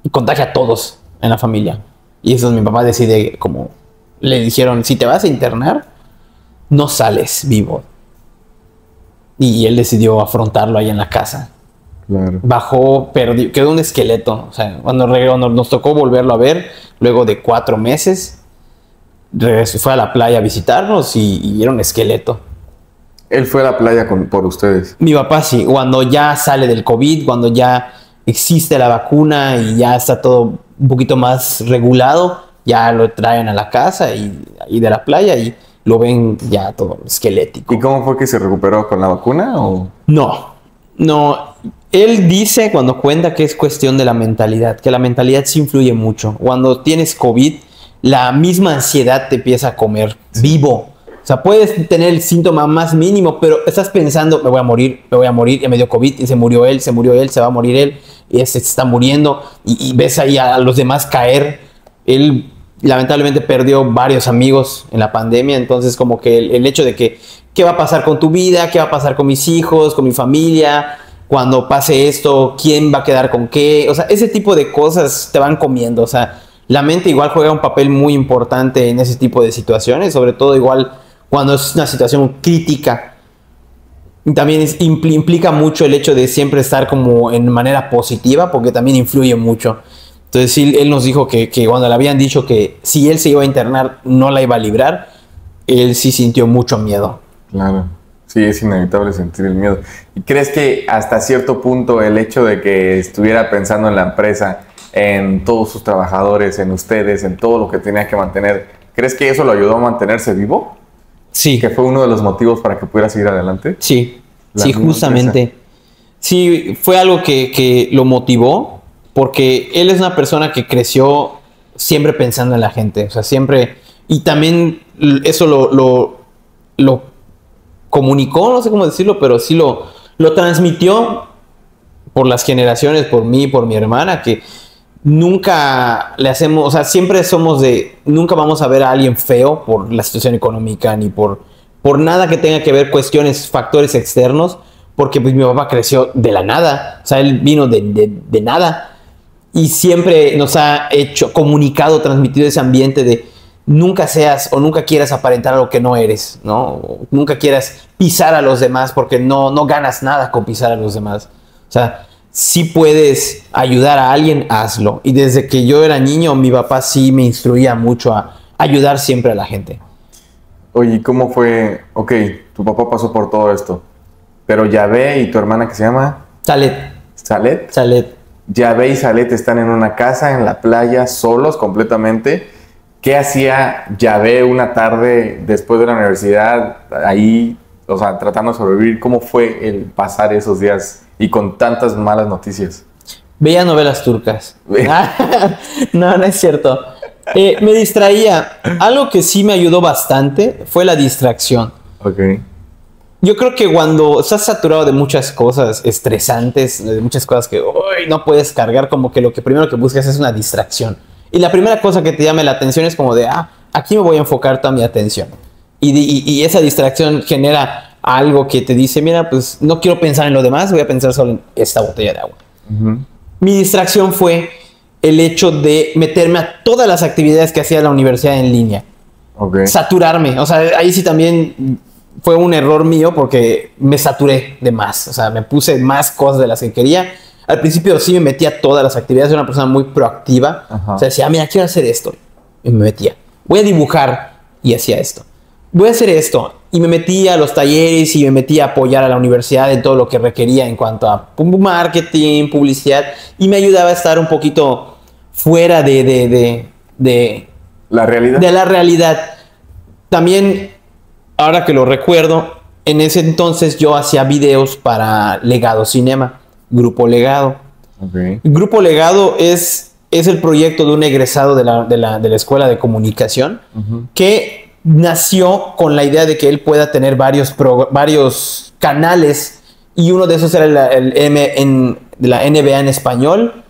y contagia a todos en la familia. Y eso mi papá decide, como le dijeron, si te vas a internar, no sales vivo. Y él decidió afrontarlo ahí en la casa. Claro. Bajó, quedó un esqueleto. O sea, cuando nos tocó volverlo a ver, luego de 4 meses, fue a la playa a visitarnos y era un esqueleto. Él fue a la playa por ustedes. Mi papá sí, cuando ya sale del COVID, cuando ya existe la vacuna y ya está todo un poquito más regulado, ya lo traen a la casa y de la playa y lo ven ya todo esquelético. ¿Y cómo fue que se recuperó? ¿Con la vacuna o...? No. Él dice cuando cuenta que es cuestión de la mentalidad, que la mentalidad sí influye mucho. Cuando tienes COVID, la misma ansiedad te empieza a comer vivo. O sea, puedes tener el síntoma más mínimo, pero estás pensando, me voy a morir, ya me dio COVID, y se murió él, se va a morir él, y se está muriendo, y ves ahí a los demás caer. Él lamentablemente perdió varios amigos en la pandemia, entonces como que el hecho de que, ¿qué va a pasar con tu vida? ¿Qué va a pasar con mis hijos, con mi familia? Cuando pase esto, ¿quién va a quedar con qué? O sea, ese tipo de cosas te van comiendo, o sea, la mente igual juega un papel muy importante en ese tipo de situaciones, sobre todo igual cuando es una situación crítica. También implica mucho el hecho de siempre estar como en manera positiva, porque también influye mucho. Entonces sí, él nos dijo que cuando le habían dicho que si él se iba a internar no la iba a librar, él sí sintió mucho miedo. Claro, sí, es inevitable sentir el miedo. ¿Y crees que hasta cierto punto el hecho de que estuviera pensando en la empresa, en todos sus trabajadores, en ustedes, en todo lo que tenía que mantener, ¿crees que eso lo ayudó a mantenerse vivo? Sí. ¿Que fue uno de los motivos para que pudiera seguir adelante? Sí, sí, justamente. Empresa. Sí, fue algo que lo motivó, porque él es una persona que creció siempre pensando en la gente, o sea, siempre, y también eso lo comunicó, no sé cómo decirlo, pero sí lo transmitió por las generaciones, por mí, por mi hermana, que nunca le hacemos, o sea, siempre somos nunca vamos a ver a alguien feo por la situación económica, ni por nada que tenga que ver factores externos, porque pues mi papá creció de la nada, o sea, él vino de nada, y siempre nos ha comunicado, transmitido ese ambiente de nunca seas o nunca quieras aparentar algo que no eres, ¿no? Nunca quieras pisar a los demás porque no ganas nada con pisar a los demás. O sea, si puedes ayudar a alguien, hazlo. Y desde que yo era niño, mi papá sí me instruía mucho a ayudar siempre a la gente. Oye, ¿cómo fue? Ok, tu papá pasó por todo esto, pero Yahvé y tu hermana, ¿qué se llama? Salet. ¿Salet? Yahvé y Salet están en una casa en la playa, solos completamente. ¿Qué hacía Yahvé una tarde después de la universidad ahí, o sea, tratando de sobrevivir? ¿Cómo fue el pasar esos días y con tantas malas noticias? Veía novelas turcas. No es cierto. Me distraía. Algo que sí me ayudó bastante fue la distracción. Ok. Yo creo que cuando estás saturado de muchas cosas estresantes, de muchas cosas que no puedes cargar, como que lo que primero que buscas es una distracción. Y la primera cosa que te llame la atención es como de, aquí me voy a enfocar toda mi atención. Y esa distracción genera algo que te dice, mira, pues no quiero pensar en lo demás, voy a pensar solo en esta botella de agua. Uh-huh. Mi distracción fue el hecho de meterme a todas las actividades que hacía la universidad en línea. Okay. Saturarme. O sea, ahí sí también fue un error mío porque me saturé de más. O sea, me puse más cosas de las que quería. Al principio sí me metía a todas las actividades, era una persona muy proactiva. Ajá. O sea, decía, mira, quiero hacer esto. Y me metía. Voy a dibujar y hacía esto. Voy a hacer esto. Y me metía a los talleres y me metía a apoyar a la universidad en todo lo que requería en cuanto a marketing, publicidad. Y me ayudaba a estar un poquito fuera de la realidad. De la realidad. También, ahora que lo recuerdo, en ese entonces yo hacía videos para Legado Cinema. Grupo Legado. Okay. Grupo Legado es el proyecto de un egresado de la Escuela de Comunicación, uh-huh, que nació con la idea de que él pueda tener varios canales, y uno de esos era de la NBA en español,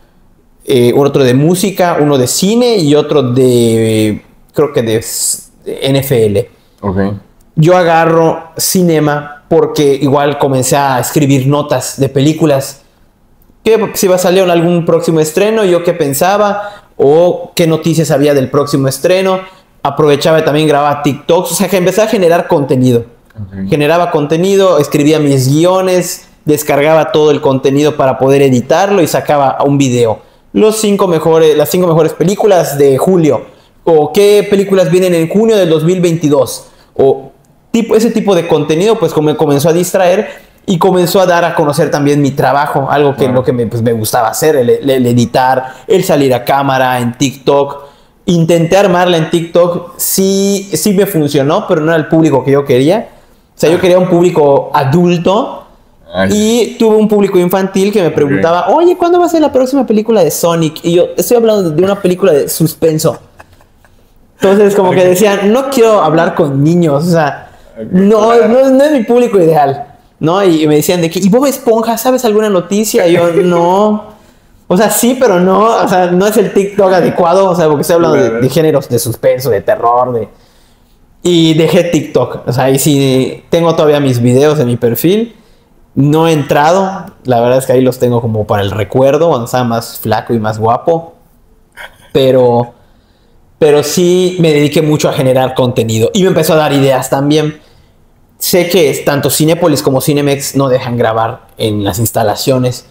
otro de música, uno de cine y otro creo que de NFL. Okay. Yo agarro cinema porque igual comencé a escribir notas de películas. ¿Qué si va a salir algún próximo estreno? Yo qué pensaba, o qué noticias había del próximo estreno. Aprovechaba y también grababa TikToks. O sea, que empecé a generar contenido. Okay. Generaba contenido, escribía mis guiones, descargaba todo el contenido para poder editarlo y sacaba un video. Las 5 mejores películas de julio. O qué películas vienen en junio del 2022. O ese tipo de contenido, pues como me comenzó a distraer. Y comenzó a dar a conocer también mi trabajo, algo que, lo que me gustaba hacer, el editar, el salir a cámara en TikTok. Intenté armarla en TikTok, sí me funcionó, pero no era el público que yo quería. O sea, yo quería un público adulto. Ay. Y tuve un público infantil que me preguntaba, oye, ¿cuándo va a ser la próxima película de Sonic? Y yo estoy hablando de una película de suspenso. Entonces, como que decían, no quiero hablar con niños, o sea, no es mi público ideal. ¿No? Y me decían de que, ¿y Bob Esponja? ¿Sabes alguna noticia? Y yo, no. O sea, sí, pero no. O sea, no es el TikTok adecuado. O sea, porque estoy hablando de géneros de suspenso, de terror, Y dejé TikTok. O sea, y sí, tengo todavía mis videos en mi perfil. No he entrado. La verdad es que ahí los tengo como para el recuerdo, cuando estaba más flaco y más guapo. Pero sí me dediqué mucho a generar contenido. Y me empezó a dar ideas también. Sé que tanto Cinépolis como Cinemex no dejan grabar en las instalaciones.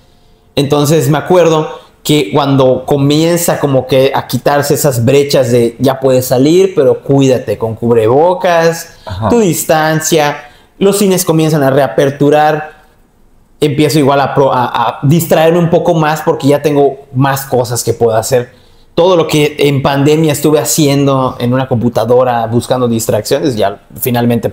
Entonces me acuerdo que cuando comienza como que a quitarse esas brechas de ya puedes salir, pero cuídate con cubrebocas, ajá, tu distancia, los cines comienzan a reaperturar, empiezo igual a distraerme un poco más porque ya tengo más cosas que puedo hacer. Todo lo que en pandemia estuve haciendo en una computadora buscando distracciones, ya finalmente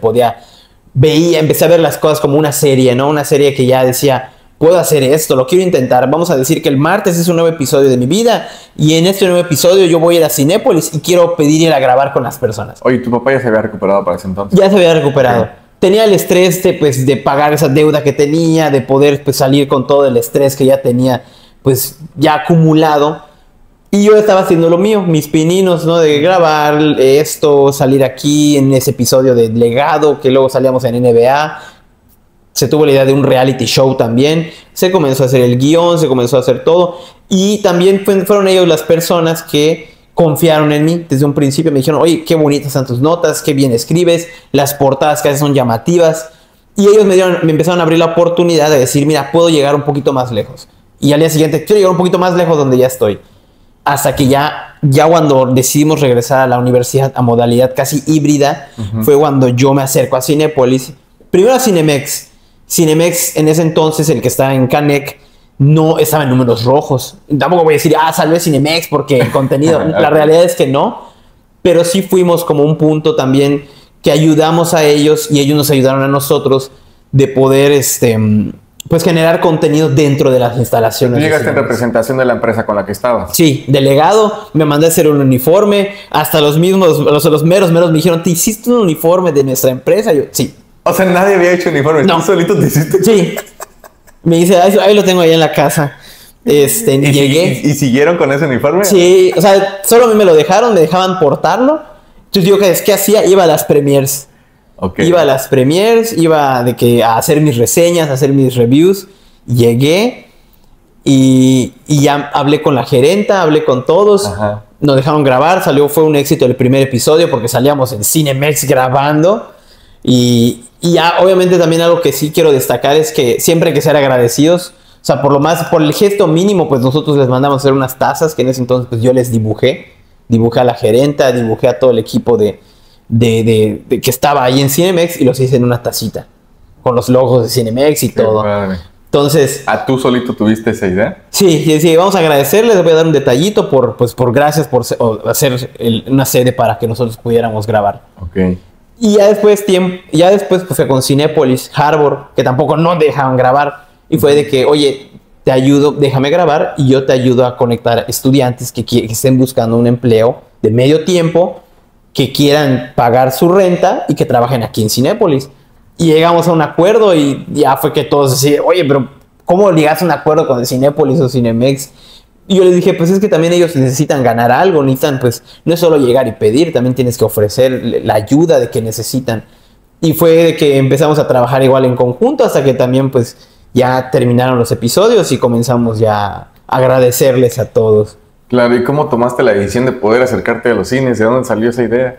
empecé a ver las cosas como una serie, ¿no? Una serie que ya decía, puedo hacer esto, lo quiero intentar. Vamos a decir que el martes es un nuevo episodio de mi vida y en este nuevo episodio yo voy a ir a Cinépolis y quiero pedir ir a grabar con las personas. Oye, ¿tu papá ya se había recuperado para ese entonces? Ya se había recuperado. Okay. Tenía el estrés de pagar esa deuda que tenía, de poder pues, salir con todo el estrés que ya tenía pues ya acumulado. Y yo estaba haciendo lo mío, mis pininos, ¿no? De grabar esto, salir aquí en ese episodio de Legado, que luego salíamos en NBA. Se tuvo la idea de un reality show también. Se comenzó a hacer el guión, se comenzó a hacer todo. Y también fueron ellos las personas que confiaron en mí desde un principio. Me dijeron, oye, qué bonitas están tus notas, qué bien escribes, las portadas que haces son llamativas. Y ellos me empezaron a abrir la oportunidad de decir, mira, puedo llegar un poquito más lejos. Y al día siguiente, quiero llegar un poquito más lejos donde ya estoy. Hasta que ya cuando decidimos regresar a la universidad a modalidad casi híbrida, fue cuando yo me acerco a Cinépolis. Primero a Cinemex. Cinemex en ese entonces, el que estaba en Canec, no estaba en números rojos. Tampoco voy a decir, salvé Cinemex porque el contenido. La realidad es que no. Pero sí fuimos como un punto también que ayudamos a ellos y ellos nos ayudaron a nosotros de poder pues generar contenido dentro de las instalaciones. ¿Tú llegaste en representación de la empresa con la que estabas? Sí, delegado, me mandé a hacer un uniforme, hasta los mismos, los meros me dijeron, ¿te hiciste un uniforme de nuestra empresa? Yo, sí. O sea, nadie había hecho uniforme, no. ¿Tú solito te hiciste? Sí. Me dice, ahí lo tengo ahí en la casa. Llegué. ¿Y siguieron con ese uniforme? Sí, o sea, solo a mí me lo dejaron, me dejaban portarlo. Entonces yo, ¿qué hacía? Iba a las premiers. Okay. Iba a las premiers, iba a hacer mis reseñas, a hacer mis reviews. Llegué y ya hablé con la gerenta, hablé con todos. Ajá. Nos dejaron grabar, fue un éxito el primer episodio porque salíamos en Cinemex grabando. Y ya obviamente también algo que sí quiero destacar es que siempre hay que ser agradecidos. O sea, por el gesto mínimo, pues nosotros les mandamos a hacer unas tazas que en ese entonces pues yo les dibujé a la gerenta, dibujé a todo el equipo de que estaba ahí en Cinemex y los hice en una tacita con los logos de Cinemex y qué todo. Padre. Entonces, ¿a tú solito tuviste esa idea? Sí, vamos a agradecerles, les voy a dar un detallito por gracias por hacer una sede para que nosotros pudiéramos grabar. Okay. Y ya después pues fue con Cinépolis, Harbor, que tampoco no dejaban grabar. Y fue de que, oye, te ayudo, déjame grabar y yo te ayudo a conectar estudiantes que estén buscando un empleo de medio tiempo, que quieran pagar su renta y que trabajen aquí en Cinépolis. Y llegamos a un acuerdo y ya fue que todos decían, oye, pero ¿cómo llegas a un acuerdo con el Cinépolis o Cinemex? Y yo les dije, pues es que también ellos necesitan ganar algo, necesitan, pues, no es solo llegar y pedir, también tienes que ofrecer la ayuda de que necesitan. Y fue de que empezamos a trabajar igual en conjunto hasta que también, pues, ya terminaron los episodios y comenzamos ya a agradecerles a todos. Claro, ¿y cómo tomaste la decisión de poder acercarte a los cines? ¿De dónde salió esa idea?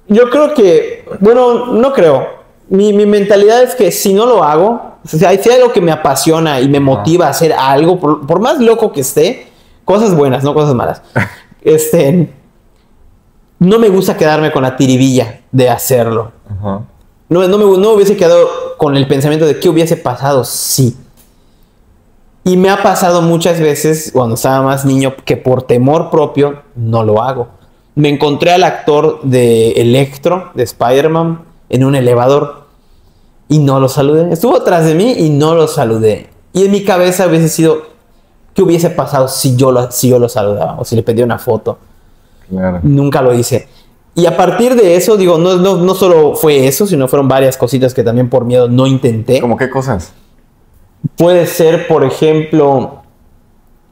Yo creo que, bueno, no creo. Mi mentalidad es que si no lo hago, o sea, si hay algo que me apasiona y me motiva a hacer algo, por más loco que esté, cosas buenas, no cosas malas. No me gusta quedarme con la tiribilla de hacerlo. Uh-huh. No hubiese quedado con el pensamiento de qué hubiese pasado si. Y me ha pasado muchas veces cuando estaba más niño que por temor propio no lo hago. Me encontré al actor de Electro, de Spider-Man, en un elevador y no lo saludé. Estuvo atrás de mí y no lo saludé. Y en mi cabeza hubiese sido, ¿qué hubiese pasado si yo lo saludaba o si le pedía una foto? Claro. Nunca lo hice. Y a partir de eso, digo, no solo fue eso, sino fueron varias cositas que también por miedo no intenté. ¿Cómo qué cosas? Puede ser, por ejemplo,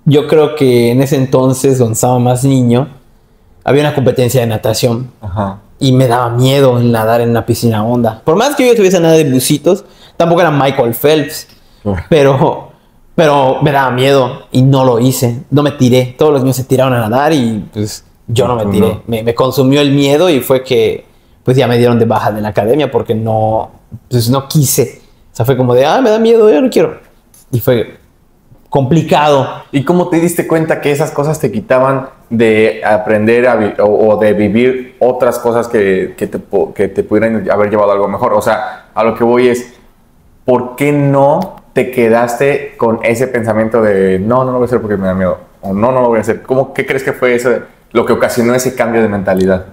yo creo que en ese entonces, cuando estaba más niño, había una competencia de natación. Ajá. Y me daba miedo en nadar en una piscina honda. Por más que yo tuviese nada de bucitos, tampoco era Michael Phelps. Pero me daba miedo y no lo hice. No me tiré. Todos los niños se tiraron a nadar y pues yo no me tiré. Me consumió el miedo y fue que pues ya me dieron de baja de la academia porque no quise. O sea, fue como de, me da miedo, yo no quiero. Y fue complicado. ¿Y cómo te diste cuenta que esas cosas te quitaban de aprender o de vivir otras cosas que te pudieran haber llevado a algo mejor? O sea, a lo que voy es, ¿por qué no te quedaste con ese pensamiento de no lo voy a hacer porque me da miedo? O no lo voy a hacer. ¿Qué crees que fue eso lo que ocasionó ese cambio de mentalidad?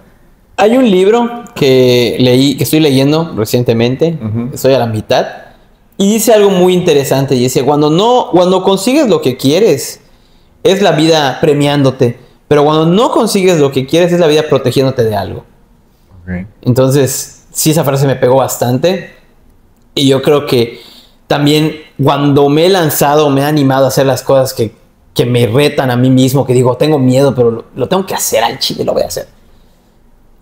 Hay un libro que estoy leyendo recientemente, estoy a la mitad, Y dice algo muy interesante, y dice, cuando consigues lo que quieres, es la vida premiándote, pero cuando no consigues lo que quieres, es la vida protegiéndote de algo. Okay. Entonces, sí, esa frase me pegó bastante, y yo creo que también cuando me he lanzado, me he animado a hacer las cosas que me retan a mí mismo, que digo, tengo miedo, pero lo tengo que hacer al chile, lo voy a hacer.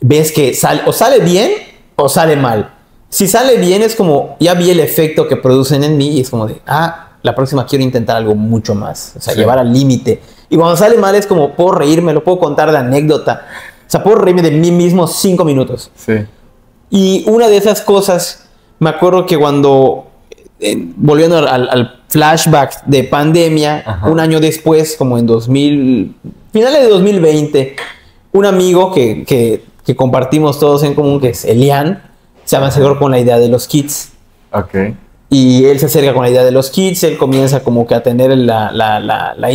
Ves que o sale bien o sale mal. Si sale bien es como, ya vi el efecto que producen en mí y es como de, la próxima quiero intentar algo mucho más. O sea, llevar al límite. Y cuando sale mal es como, puedo reírme, lo puedo contar de anécdota. O sea, puedo reírme de mí mismo 5 minutos. Sí. Y una de esas cosas, me acuerdo que cuando, volviendo al flashback de pandemia, Ajá. un año después, como en finales de 2020, un amigo que compartimos todos en común, que es Elian, se acercó con la idea de los kits. Ok. Y él se acerca con la idea de los kits, él comienza como que a tener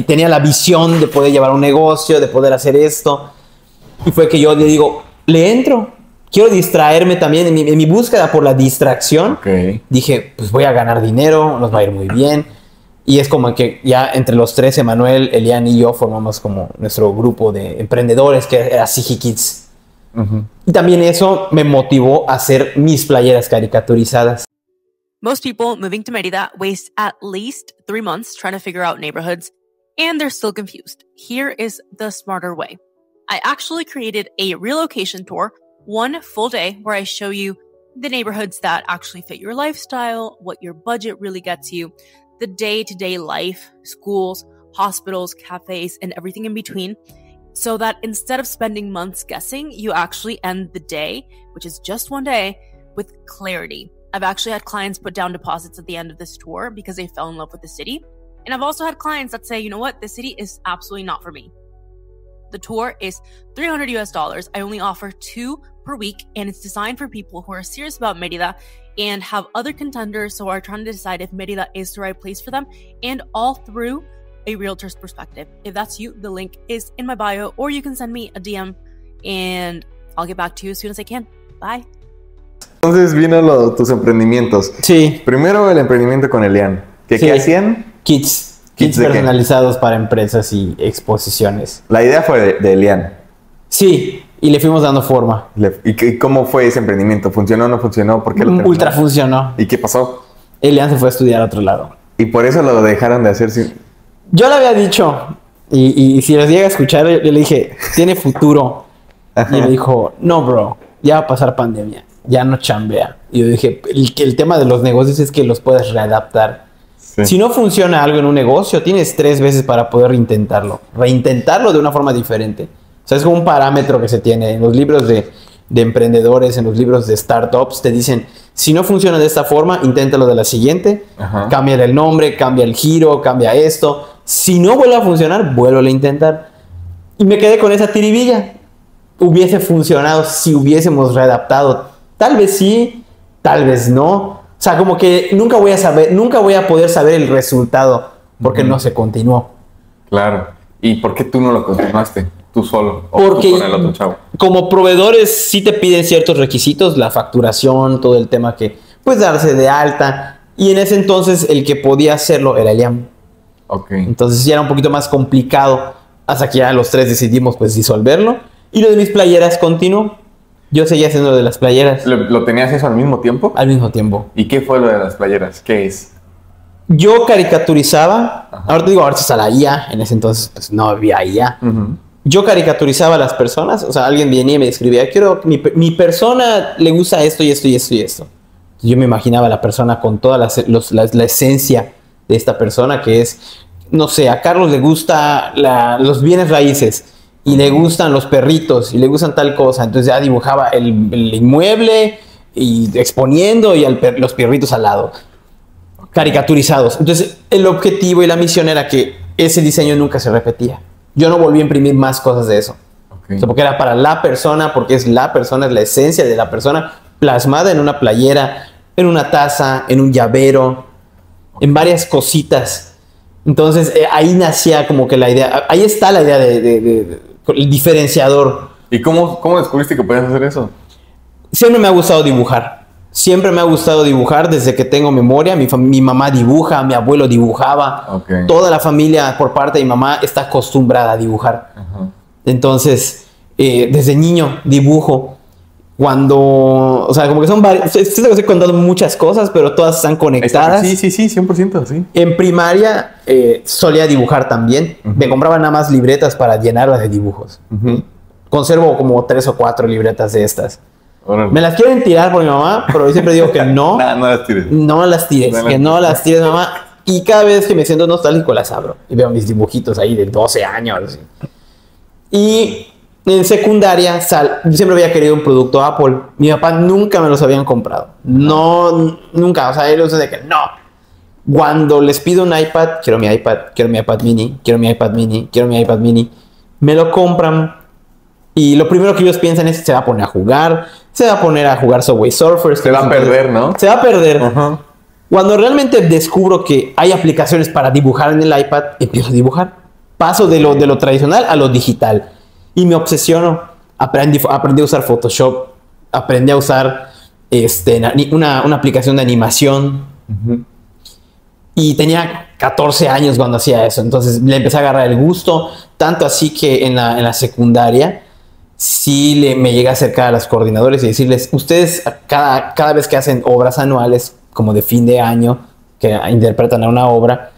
tenía la visión de poder llevar un negocio, de poder hacer esto. Y fue que yo le digo, le entro. Quiero distraerme también en mi búsqueda por la distracción. Ok. Dije, pues voy a ganar dinero, nos va a ir muy bien. Y es como que ya entre los tres, Emanuel, Elian y yo formamos como nuestro grupo de emprendedores que era Sigi Kids. Uh-huh. Y también eso me motivó a hacer mis playeras caricaturizadas. Most people moving to Merida waste at least 3 months trying to figure out neighborhoods, and they're still confused. Here is the smarter way. I actually created a relocation tour, 1 full day, where I show you the neighborhoods that actually fit your lifestyle, what your budget really gets you, the day-to-day life, schools, hospitals, cafes, and everything in between, so that instead of spending months guessing, you actually end the day, which is just 1 day, with clarity. I've actually had clients put down deposits at the end of this tour because they fell in love with the city. And I've also had clients that say, you know what, this city is absolutely not for me. The tour is $300 US. I only offer 2 per week, and it's designed for people who are serious about Merida and have other contenders who are trying to decide if Merida is the right place for them, and all through a realtor's perspective. If that's you, the link is in my bio, or you can send me a DM and I'll get back to you as soon as I can. Bye. Entonces vino tus emprendimientos. Sí. Primero el emprendimiento con Elian. Sí. ¿Qué hacían? Kits ¿Kits de qué? personalizados para empresas y exposiciones. La idea fue de Elian. Sí, y le fuimos dando forma. ¿Y cómo fue ese emprendimiento? ¿Funcionó o no funcionó? ¿Por qué lo terminaron? Ultra funcionó. ¿Y qué pasó? Elian se fue a estudiar a otro lado. Y por eso lo dejaron de hacer. Yo le había dicho, y si los llega a escuchar, yo le dije, tiene futuro. Ajá. Y me dijo, no, bro, ya va a pasar pandemia, ya no chambea. Y yo dije, el tema de los negocios es que los puedes readaptar. Sí. Si no funciona algo en un negocio, tienes 3 veces para poder reintentarlo de una forma diferente. O sea, es como un parámetro que se tiene en los libros de emprendedores, en los libros de startups, te dicen, si no funciona de esta forma, inténtalo de la siguiente. Ajá. Cambia el nombre, cambia el giro, cambia esto. Si no vuelve a funcionar, vuélvelo a intentar. Y me quedé con esa tiribilla. Hubiese funcionado si hubiésemos readaptado. Tal vez sí, tal vez no. O sea, como que nunca voy a poder saber el resultado porque no se continuó. Claro. ¿Y por qué tú no lo continuaste? Tú solo. O Porque tú con el otro chavo. como proveedores sí te piden ciertos requisitos, la facturación, todo el tema que pues darse de alta. Y en ese entonces el que podía hacerlo era Elian. Ok. Entonces ya era un poquito más complicado hasta que ya los 3 decidimos pues disolverlo. Y lo de mis playeras continuó. Yo seguía haciendo lo de las playeras ¿Lo tenías eso al mismo tiempo? al mismo tiempo. ¿Y qué fue lo de las playeras? ¿Qué es? Yo caricaturizaba, ahora te digo, ahora está la IA, en ese entonces pues no había IA. Uh-huh. Yo caricaturizaba a las personas, o sea, alguien venía y me escribía, mi persona le gusta esto y esto y esto y esto. Yo me imaginaba a la persona con toda la esencia de esta persona, que es, no sé, a Carlos le gusta los bienes raíces y le gustan los perritos y le gustan tal cosa. Entonces ya dibujaba el inmueble y exponiendo y los perritos al lado, caricaturizados. Entonces el objetivo y la misión era que ese diseño nunca se repetía. Yo no volví a imprimir más cosas de eso. Okay. O sea, porque era para la persona, porque es la persona, es la esencia de la persona plasmada en una playera, en una taza, en un llavero, en varias cositas. Entonces ahí nacía como que la idea, ahí está la idea de el diferenciador. ¿Y cómo descubriste que podías hacer eso? Siempre me ha gustado dibujar. Siempre me ha gustado dibujar desde que tengo memoria. Mi mamá dibuja, mi abuelo dibujaba. Ok. Toda la familia por parte de mi mamá está acostumbrada a dibujar. Ajá. Entonces, desde niño dibujo. Cuando, o sea, como que son varios, estoy contando muchas cosas, pero todas están conectadas. Sí, 100%, sí. En primaria solía dibujar también. Me compraba nada más libretas para llenarlas de dibujos. Conservo como 3 o 4 libretas de estas. Órale. Me las quieren tirar por mi mamá, pero yo siempre digo que no. Nah, no las tires. No las tires, que no las tires, mamá. Y cada vez que me siento nostálgico las abro. Y veo mis dibujitos ahí de 12 años. Y en secundaria, yo siempre había querido un producto Apple. Mi papá nunca me los habían comprado. No, nunca. O sea, ellos de que no. Cuando les pido un iPad, quiero mi iPad, quiero mi iPad mini, quiero mi iPad mini, quiero mi iPad mini. Me lo compran. Y lo primero que ellos piensan es: se va a poner a jugar. Se va a poner a jugar Subway Surfers. Se va a perder, ¿no? Se va a perder. Ajá. Cuando realmente descubro que hay aplicaciones para dibujar en el iPad, empiezo a dibujar. Paso de lo tradicional a lo digital. Y me obsesiono. Aprendí a usar Photoshop. Aprendí a usar una aplicación de animación. Y tenía 14 años cuando hacía eso. Entonces le empecé a agarrar el gusto. Tanto así que en la secundaria sí me llegué a acercar a los coordinadores y decirles: ustedes cada vez que hacen obras anuales, como de fin de año, que interpretan a una obra,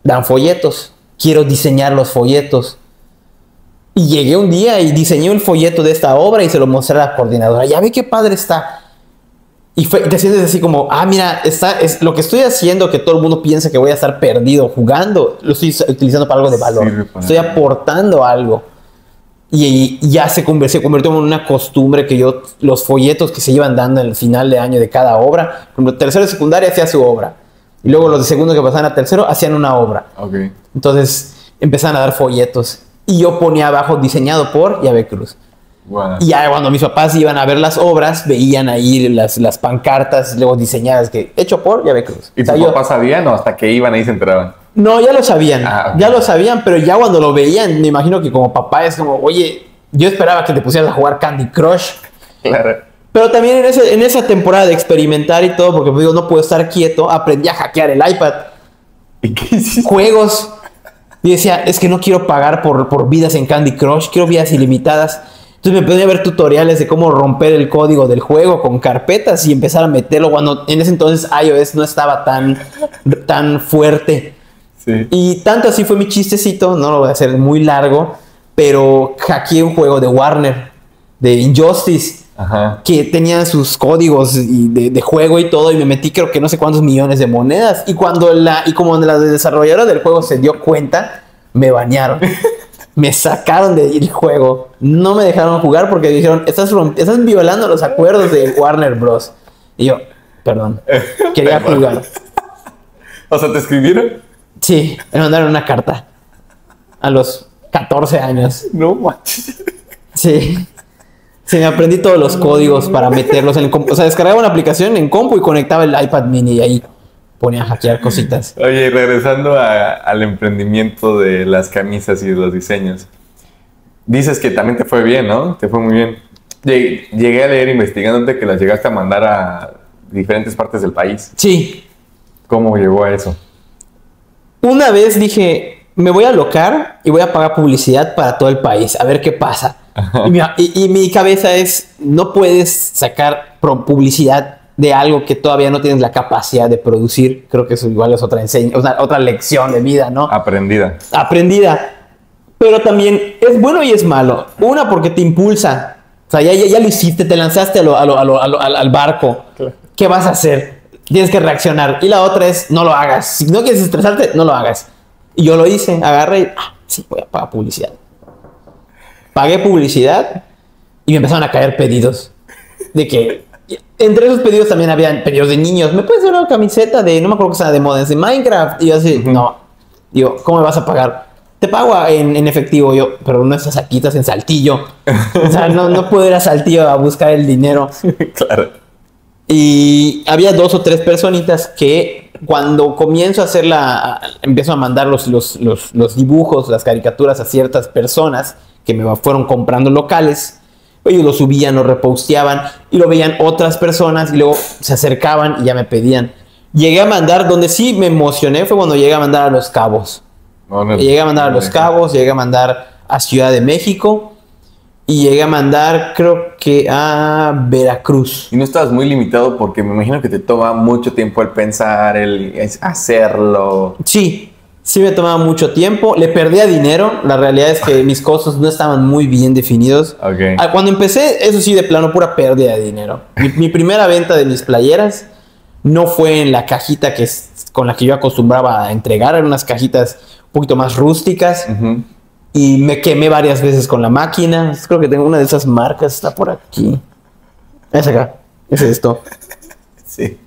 dan folletos. Quiero diseñar los folletos. Y llegué un día y diseñé un folleto de esta obra y se lo mostré a la coordinadora. Ya ve qué padre está. Y te sientes así como: mira, es lo que estoy haciendo, que todo el mundo piensa que voy a estar perdido jugando, lo estoy utilizando para algo de valor. Estoy aportando algo. Y ya se convirtió en una costumbre que los folletos que se iban dando en el final de año de cada obra, como tercero de secundaria hacía su obra. Y luego los de segundo que pasaban a tercero hacían una obra. Okay. Entonces empezaban a dar folletos. Y yo ponía abajo: diseñado por Yahvé Cruz. Wow. Y ya cuando mis papás iban a ver las obras, veían ahí las pancartas luego diseñadas que hecho por Yahvé Cruz. ¿Y tus papás sabían o hasta que iban ahí se enteraban? No, ya lo sabían. Okay. Ya lo sabían, pero ya cuando lo veían, me imagino que como papá es como: oye, yo esperaba que te pusieras a jugar Candy Crush. Claro. Pero también en esa temporada de experimentar y todo, porque digo, no puedo estar quieto, aprendí a hackear el iPad. ¿Y qué hiciste? Juegos. Y decía: es que no quiero pagar por vidas en Candy Crush, quiero vidas ilimitadas. Entonces me ponía a ver tutoriales de cómo romper el código del juego con carpetas y empezar a meterlo cuando en ese entonces iOS no estaba tan fuerte. Sí. Y tanto así fue mi chistecito, no lo voy a hacer muy largo, pero hackeé un juego de Warner, de Injustice. Ajá. Que tenían sus códigos de juego y todo, y me metí creo que no sé cuántos millones de monedas. Y como la desarrolladora del juego se dio cuenta, me banearon. Me sacaron del juego. No me dejaron jugar porque dijeron: estás violando los acuerdos de Warner Bros. Y yo: perdón, quería jugar. O sea, ¿te escribieron? Sí, me mandaron una carta a los 14 años. No manches. Sí. Sí, me aprendí todos los códigos para meterlos en el compu. O sea, descargaba una aplicación en compu y conectaba el iPad mini y ahí ponía a hackear cositas. Oye, regresando al emprendimiento de las camisas y de los diseños. Dices que también te fue bien, ¿no? Te fue muy bien. Llegué a leer investigándote que las llegaste a mandar a diferentes partes del país. Sí. ¿Cómo llegó a eso? Una vez dije: me voy a alocar y voy a pagar publicidad para todo el país, a ver qué pasa. Y mi cabeza es: no puedes sacar publicidad de algo que todavía no tienes la capacidad de producir. Creo que eso igual es otra lección de vida, ¿no? Aprendida. Pero también es bueno y es malo. Una, porque te impulsa. O sea, ya lo hiciste, te lanzaste al barco. Claro. ¿Qué vas a hacer? Tienes que reaccionar. Y la otra es: no lo hagas. Si no quieres estresarte, no lo hagas. Y yo lo hice, agarré y sí, voy a pagar publicidad. Pagué publicidad y me empezaron a caer pedidos. De que entre esos pedidos también habían pedidos de niños. ¿Me puedes hacer una camiseta de, no me acuerdo que sea de modas, de Minecraft? Y yo así: no. Digo: ¿cómo me vas a pagar? Te pago en efectivo. Yo: pero no estás aquí, estás en Saltillo. O sea, no puedo ir a Saltillo a buscar el dinero. Claro. Y había 2 o 3 personitas que cuando comienzo a empiezo a mandar los dibujos, las caricaturas a ciertas personas que me fueron comprando locales. ellos lo subían, lo reposteaban y lo veían otras personas y luego se acercaban y ya me pedían. Llegué a mandar, donde sí me emocioné fue cuando llegué a mandar a Los Cabos. Llegué a mandar a Los Cabos, llegué a mandar a Ciudad de México y llegué a mandar creo que a Veracruz. Y no estabas muy limitado porque me imagino que te toma mucho tiempo el pensar, el hacerlo. Sí me tomaba mucho tiempo, le perdía dinero, la realidad es que mis costos no estaban muy bien definidos. Okay. Cuando empecé, eso sí, de plano, pura pérdida de dinero. Mi primera venta de mis playeras no fue en la cajita con la que yo acostumbraba a entregar, eran unas cajitas un poquito más rústicas. Uh-huh. Y me quemé varias veces con la máquina. Creo que tengo una de esas marcas, está por aquí. Es acá, es esto. Sí.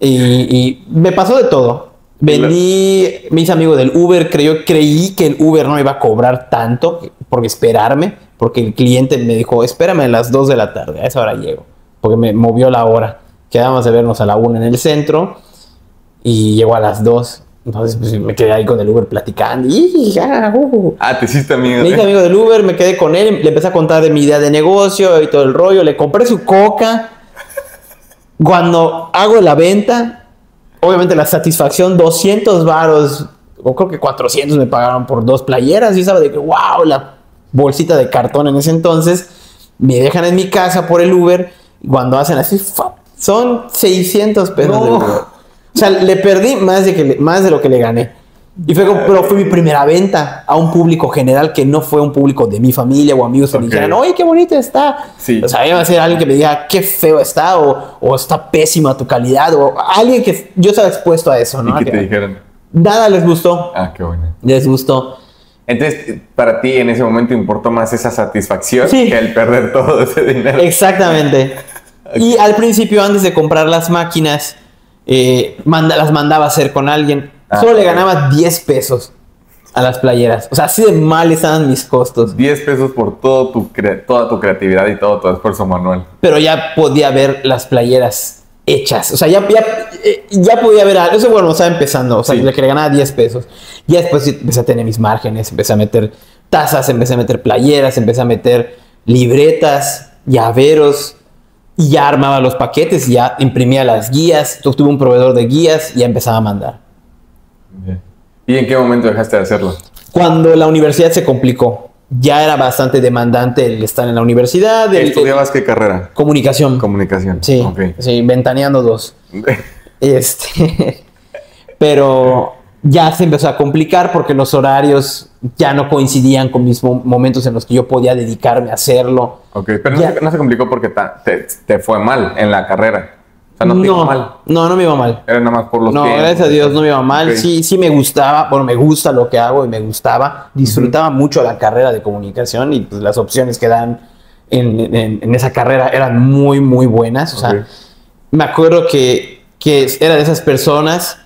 Y me pasó de todo. Vendí, me hice amigo del Uber, creí que el Uber no iba a cobrar tanto por esperarme, porque el cliente me dijo, espérame a las 2 de la tarde, a esa hora llego, porque me movió la hora. Quedamos de vernos a la 1 en el centro y llegó a las 2. Entonces pues, me quedé ahí con el Uber platicando. Te hiciste amigo. Me hice amigo del Uber, me quedé con él, le empecé a contar de mi idea de negocio y todo el rollo. Le compré su coca. Cuando hago la venta, obviamente la satisfacción, 200 varos, o creo que 400 me pagaron por 2 playeras. Yo sabía de que, wow, la bolsita de cartón en ese entonces. Me dejan en mi casa por el Uber. Y cuando hacen así, son 600 pesos del Uber. O sea, le perdí más de lo que le gané. Pero fue mi primera venta a un público general que no fue un público de mi familia o amigos que me dijeran, oye, qué bonito está. Sí. O sea, iba a ser alguien que me diga, qué feo está, o está pésima tu calidad, o alguien que yo estaba expuesto a eso, ¿no? ¿Y qué te dijeron? Nada les gustó. Qué bueno. Les gustó. Entonces, para ti en ese momento importó más esa satisfacción que el perder todo ese dinero. Exactamente. Okay. Y al principio, antes de comprar las máquinas, las mandaba a hacer con alguien. Solo le ganaba 10 pesos a las playeras. O sea, así de mal estaban mis costos. 10 pesos por toda tu creatividad y todo tu esfuerzo manual. Pero ya podía ver las playeras hechas. O sea, ya podía ver algo. Eso, bueno, estaba empezando. O sea, le ganaba 10 pesos. Ya después empecé a tener mis márgenes. Empecé a meter tazas, empecé a meter playeras, empecé a meter libretas, llaveros. Y ya armaba los paquetes, ya imprimía las guías. Tuve un proveedor de guías y ya empezaba a mandar. ¿Y en qué momento dejaste de hacerlo? Cuando la universidad se complicó. Ya era bastante demandante el estar en la universidad. ¿Estudiabas qué carrera? Comunicación. Comunicación. Sí, okay. Sí, ventaneando 2. Pero ya se empezó a complicar porque los horarios ya no coincidían con mis momentos en los que yo podía dedicarme a hacerlo. Ok, pero no se complicó porque te fue mal en la carrera. O sea, no te iba mal. No me iba mal. Era nada más por los tiempos. No, gracias a Dios no me iba mal. Okay. Sí me gustaba. Bueno, me gusta lo que hago y me gustaba. Disfrutaba mucho la carrera de comunicación y pues las opciones que dan en esa carrera eran muy, muy buenas. O sea, me acuerdo que era de esas personas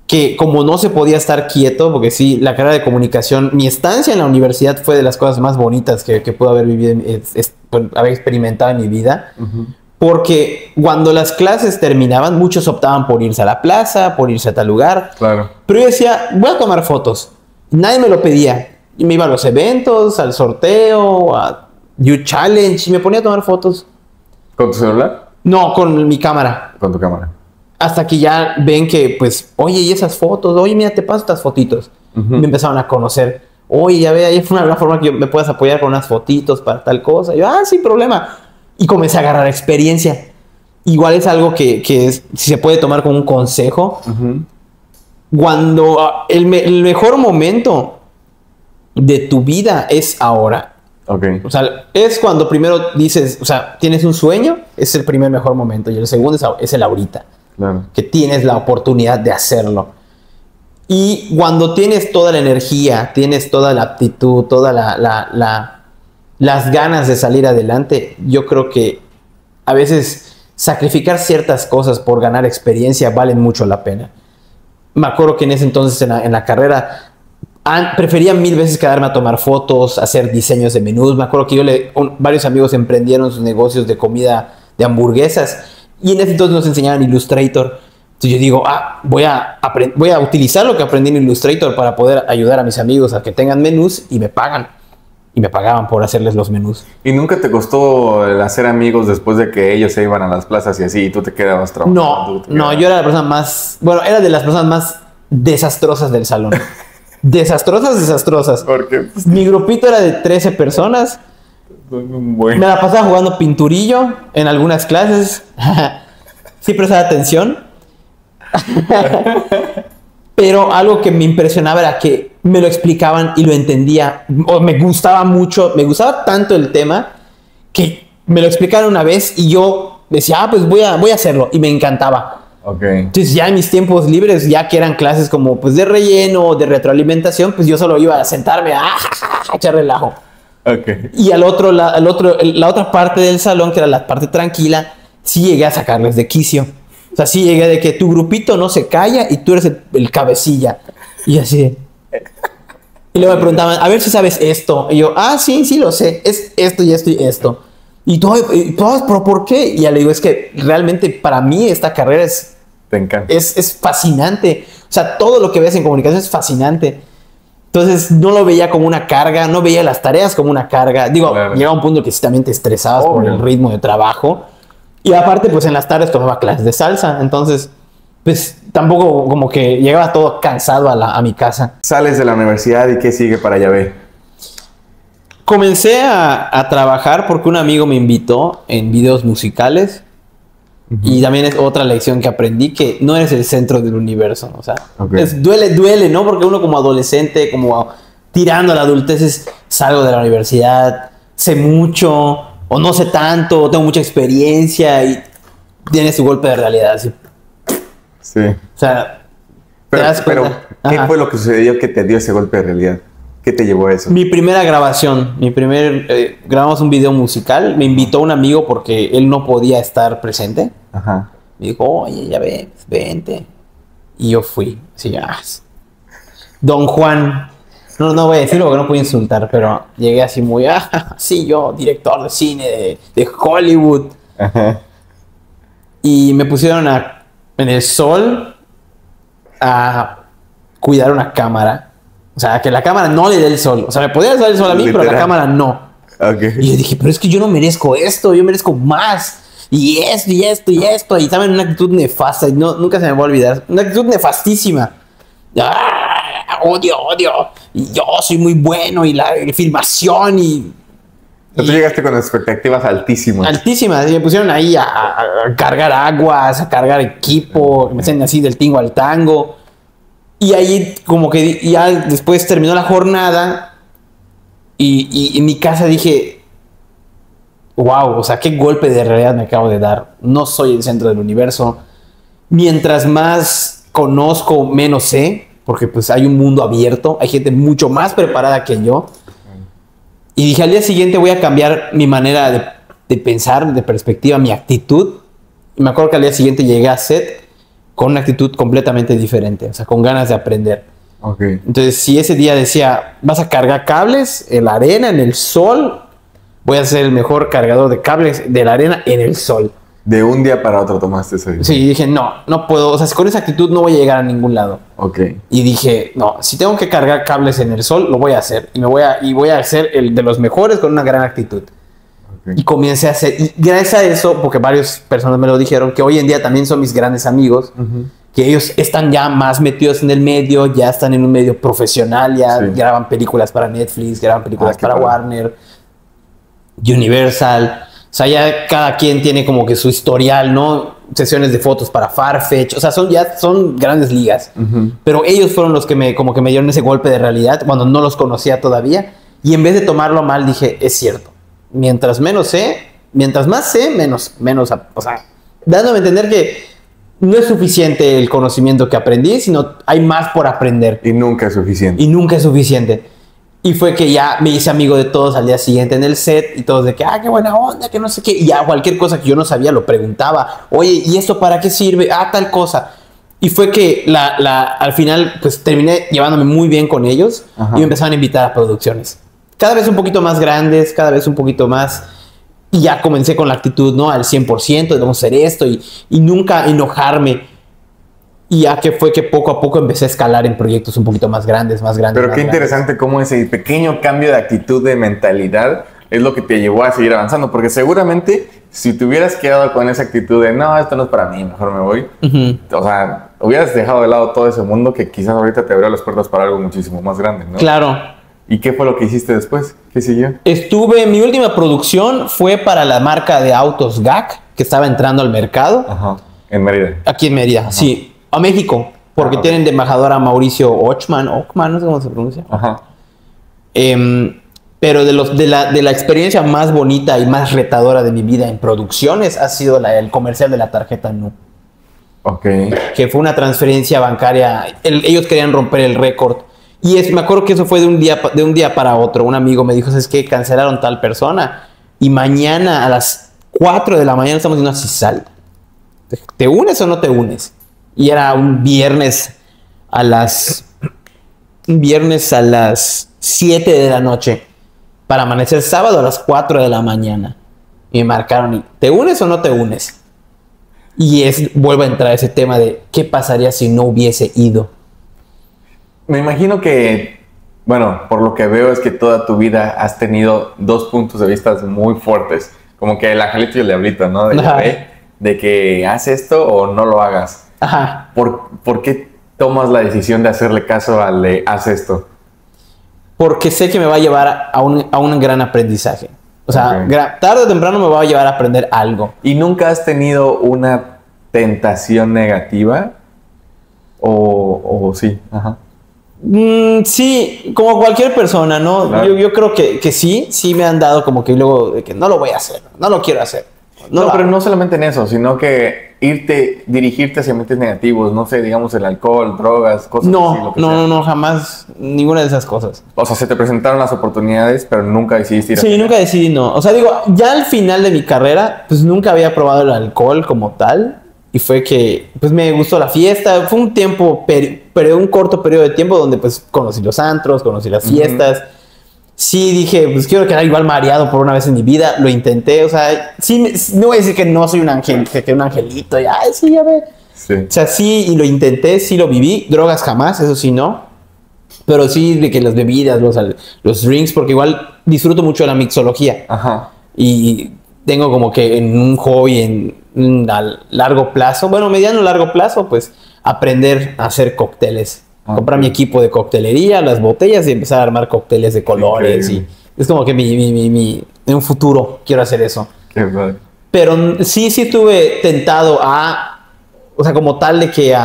que como no se podía estar quieto, porque sí, la carrera de comunicación, mi estancia en la universidad fue de las cosas más bonitas que pude haber vivido, haber experimentado en mi vida. Porque cuando las clases terminaban, muchos optaban por irse a la plaza, por irse a tal lugar. Claro. Pero yo decía, voy a tomar fotos. Nadie me lo pedía. Y me iba a los eventos, al sorteo, a You Challenge, y me ponía a tomar fotos. ¿Con tu celular? No, con mi cámara. Con tu cámara. Hasta que ya ven que, pues, oye, ¿y esas fotos? Oye, mira, te paso estas fotitos. Me empezaron a conocer. Oye, ya ve, ahí fue una forma que me puedas apoyar con unas fotitos para tal cosa. Y yo, sin problema. Y comencé a agarrar experiencia. Igual es algo que se puede tomar como un consejo. Cuando el mejor momento de tu vida es ahora. Okay. O sea, es cuando primero dices, o sea, tienes un sueño, es el primer mejor momento. Y el segundo es el ahorita. Claro. Que tienes la oportunidad de hacerlo. Y cuando tienes toda la energía, tienes toda la aptitud, toda las ganas de salir adelante, yo creo que a veces sacrificar ciertas cosas por ganar experiencia valen mucho la pena. Me acuerdo que en ese entonces en la carrera prefería 1000 veces quedarme a tomar fotos, hacer diseños de menús. Me acuerdo que varios amigos emprendieron sus negocios de comida, de hamburguesas, y en ese entonces nos enseñaban Illustrator. Entonces yo digo, voy a utilizar lo que aprendí en Illustrator para poder ayudar a mis amigos a que tengan menús y me pagan. y me pagaban por hacerles los menús. ¿Y nunca te costó el hacer amigos después de que ellos se iban a las plazas y así y tú te quedabas trabajando? No, yo era la persona más... Bueno, era de las personas más desastrosas del salón. Desastrosas. ¿Por qué? Mi grupito era de 13 personas. Bueno. Me la pasaba jugando pinturillo en algunas clases. Sí prestaba atención. Pero algo que me impresionaba era que me lo explicaban y lo entendía. O me gustaba mucho, me gustaba tanto el tema que me lo explicaron una vez y yo decía, pues voy a hacerlo. Y me encantaba. Okay. Entonces ya en mis tiempos libres, ya que eran clases como pues de relleno, de retroalimentación, pues yo solo iba a sentarme a echar relajo. Okay. Y la otra parte del salón, que era la parte tranquila, sí llegué a sacarles de quicio. O sea, sí llegué de que tu grupito no se calla y tú eres el cabecilla. Y así. Y luego me preguntaban, a ver si sabes esto. Y yo, sí lo sé. Es esto y esto y esto. Y todos, ¿pero por qué? Y ya le digo, es que realmente para mí esta carrera te encanta. Es fascinante. O sea, todo lo que ves en comunicación es fascinante. Entonces no lo veía como una carga, no veía las tareas como una carga. Digo, claro, llegaba un punto que sí también te estresabas por el ritmo de trabajo. Y aparte, pues en las tardes tomaba clases de salsa. Entonces, pues tampoco como que llegaba todo cansado a mi casa. Sales de la universidad y ¿qué sigue para Yahvé? Comencé a trabajar porque un amigo me invitó en videos musicales. Y también es otra lección que aprendí, que no eres el centro del universo. O sea, duele, ¿no? Porque uno como adolescente, como tirando a la adultez, salgo de la universidad, sé mucho, o no sé tanto, o tengo mucha experiencia, y tienes tu golpe de realidad. Así. Sí. O sea, pero ¿qué fue lo que sucedió que te dio ese golpe de realidad? ¿Qué te llevó a eso? Mi primera grabación, grabamos un video musical, me invitó un amigo porque él no podía estar presente. Ajá. Me dijo, oye, ya ves, vente. Y yo fui, sí, Don Juan, no voy a decirlo porque no puedo insultar, pero llegué así muy, sí, yo, director de cine de Hollywood. Ajá. Y me pusieron en el sol a cuidar una cámara. O sea, que la cámara no le dé el sol. O sea, me podía dar el sol a mí, pero la cámara no. Okay. Y yo dije, pero es que yo no merezco esto, yo merezco más. Y esto, y esto, y esto. Y estaba en una actitud nefasta, y nunca se me va a olvidar. Una actitud nefastísima. Odio. Y yo soy muy bueno, y la filmación, y... Tú llegaste con expectativas altísimas. Altísimas. Y me pusieron ahí a cargar aguas, a cargar equipo. Me hacen así del tingo al tango. Y ahí como que ya después terminó la jornada y en mi casa dije, wow, o sea, qué golpe de realidad me acabo de dar. No soy el centro del universo. Mientras más conozco, menos sé, porque pues hay un mundo abierto, hay gente mucho más preparada que yo. Y dije, al día siguiente voy a cambiar mi manera de pensar, de perspectiva, mi actitud. Y me acuerdo que al día siguiente llegué a set con una actitud completamente diferente, o sea, con ganas de aprender. Okay. Entonces, si ese día decía, vas a cargar cables en la arena, en el sol, voy a ser el mejor cargador de cables de la arena en el sol. De un día para otro tomaste eso. Sí, dije, no puedo, o sea, con esa actitud no voy a llegar a ningún lado. Okay. Y dije, no, si tengo que cargar cables en el sol, lo voy a hacer. Y voy a ser el de los mejores con una gran actitud. Okay. Y comencé a hacer, y gracias a eso, porque varias personas me lo dijeron, que hoy en día también son mis grandes amigos, que ellos están ya más metidos en el medio, ya están en un medio profesional, ya graban películas para Netflix, graban películas para Warner, Universal. O sea, ya cada quien tiene como que su historial, ¿no? Sesiones de fotos para Farfetch. O sea, son grandes ligas. Pero ellos fueron los que me dieron ese golpe de realidad cuando no los conocía todavía. Y en vez de tomarlo mal, dije, es cierto. Mientras más sé, menos. O sea, dándome a entender que no es suficiente el conocimiento que aprendí, sino hay más por aprender. Y nunca es suficiente. Y fue que ya me hice amigo de todos al día siguiente en el set y todos de que, qué buena onda, que no sé qué. Y ya cualquier cosa que yo no sabía lo preguntaba. Oye, ¿y esto para qué sirve? Tal cosa. Y fue que al final pues terminé llevándome muy bien con ellos. Y me empezaron a invitar a producciones. Cada vez un poquito más grandes, cada vez un poquito más. Y ya comencé con la actitud, ¿no? Al 100%, de vamos a hacer esto y nunca enojarme. Y ya que fue que poco a poco empecé a escalar en proyectos un poquito más grandes. Pero más qué grandes. interesante cómo ese pequeño cambio de actitud, de mentalidad, es lo que te llevó a seguir avanzando. Porque seguramente si te hubieras quedado con esa actitud de no, esto no es para mí, mejor me voy. O sea, hubieras dejado de lado todo ese mundo que quizás ahorita te abrió las puertas para algo muchísimo más grande, ¿no? Claro. ¿Y qué fue lo que hiciste después? ¿Qué siguió? Mi última producción fue para la marca de autos GAC, que estaba entrando al mercado. Ajá. En Mérida. Aquí en Mérida, sí. A México, porque tienen de embajador a Mauricio Ochman, no sé cómo se pronuncia. Ajá. Pero de la experiencia más bonita y más retadora de mi vida en producciones ha sido el comercial de la tarjeta Nu. Ok. Que fue una transferencia bancaria. Ellos querían romper el récord. Y me acuerdo que eso fue de un día para otro. Un amigo me dijo, ¿sabes qué? Cancelaron tal persona. Y mañana a las 4 de la mañana estamos en una CISAL. ¿Te unes o no te unes? Y era un viernes a las 7 de la noche. Para amanecer sábado a las 4 de la mañana. Y me marcaron, ¿te unes o no te unes? Y vuelve a entrar ese tema de ¿qué pasaría si no hubiese ido? Me imagino que, bueno, por lo que veo es que toda tu vida has tenido dos puntos de vista muy fuertes. Como que el angelito y el diablito, ¿no? De que haz esto o no lo hagas. Ajá. ¿Por qué tomas la decisión de hacerle caso al de haz esto? Porque sé que me va a llevar a un gran aprendizaje. O sea, tarde o temprano me va a llevar a aprender algo. ¿Y nunca has tenido una tentación negativa? ¿O sí? Ajá. Sí, como cualquier persona, ¿no? Claro. Yo creo que sí me han dado como que luego de que no lo voy a hacer, no lo quiero hacer. No, pero no solamente en eso, sino que dirigirte hacia mentes negativos, no sé, digamos el alcohol, drogas, cosas así. Lo que sea. No, jamás ninguna de esas cosas. O sea, se te presentaron las oportunidades, pero nunca decidiste ir Sí, nunca decidí no. O sea, digo, ya al final de mi carrera, pues nunca había probado el alcohol como tal. Y fue que, pues me gustó la fiesta. Fue un tiempo, un corto periodo de tiempo donde pues conocí los antros, conocí las fiestas. Sí, dije, pues quiero quedar igual mareado por una vez en mi vida. Lo intenté, o sea, sí, no voy a decir que no soy un ángel, que un angelito. Y, ay, sí, ya ve. Sí. O sea, sí, y lo intenté, sí lo viví. Drogas jamás, eso sí no. Pero sí, de que las bebidas, los drinks, porque igual disfruto mucho de la mixología. Ajá. Y tengo como que en un hobby a largo plazo, bueno, mediano largo plazo, pues aprender a hacer cócteles. Comprar mi equipo de coctelería, las botellas y empezar a armar cócteles de colores. Y es como que en un futuro quiero hacer eso. Qué padre. Pero sí estuve tentado o sea, como tal de que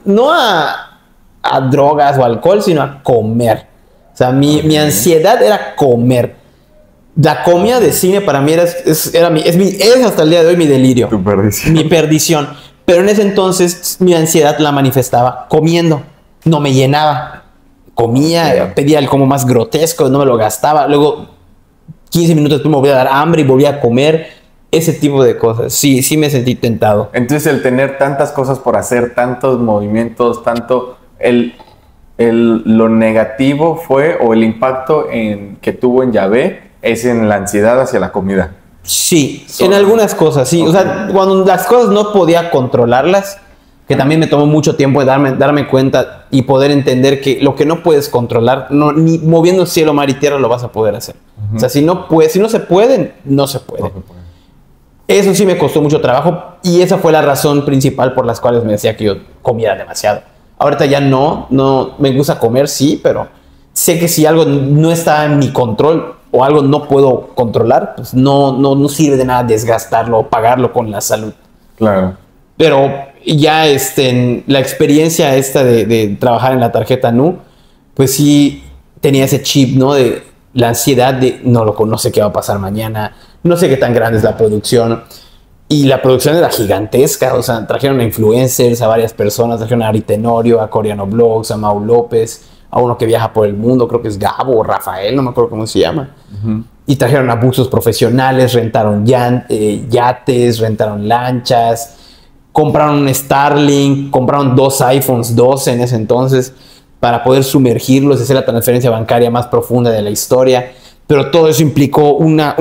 no a drogas o alcohol, sino a comer. O sea, mi ansiedad era comer. La comida de cine para mí es hasta el día de hoy mi delirio. Tu perdición. Mi perdición. Pero en ese entonces mi ansiedad la manifestaba comiendo. No me llenaba. Comía, pedía el como más grotesco, no me lo gastaba. Luego, 15 minutos después me volvía a dar hambre y volvía a comer. Ese tipo de cosas. Sí me sentí tentado. Entonces, el tener tantas cosas por hacer, tantos movimientos, tanto lo negativo fue, o el impacto que tuvo en Yahvé, es en la ansiedad hacia la comida. Sí, en algunas cosas, sí. Okay. O sea, cuando las cosas no podía controlarlas, que también me tomó mucho tiempo de darme cuenta y poder entender que lo que no puedes controlar, ni moviendo cielo, mar y tierra lo vas a poder hacer. O sea, si no se puede, no se puede. Eso sí me costó mucho trabajo y esa fue la razón principal por las cuales me decía que yo comiera demasiado. Ahorita ya no me gusta comer, sí, pero sé que si algo no está en mi control o algo no puedo controlar, pues no sirve de nada desgastarlo o pagarlo con la salud. Claro. Pero ya la experiencia esta de trabajar en la tarjeta Nu, pues sí tenía ese chip, ¿no? De la ansiedad de no sé qué va a pasar mañana, no sé qué tan grande es la producción. Y la producción era gigantesca, o sea, trajeron a influencers, a varias personas, trajeron a Ari Tenorio, a Coreano Blogs, a Mau López, a uno que viaja por el mundo, creo que es Gabo o Rafael, no me acuerdo cómo se llama. Y trajeron a buzos profesionales, rentaron yates, rentaron lanchas, compraron un Starlink, compraron 2 iPhones 12 en ese entonces para poder sumergirlos y hacer la transferencia bancaria más profunda de la historia. Pero todo eso implicó una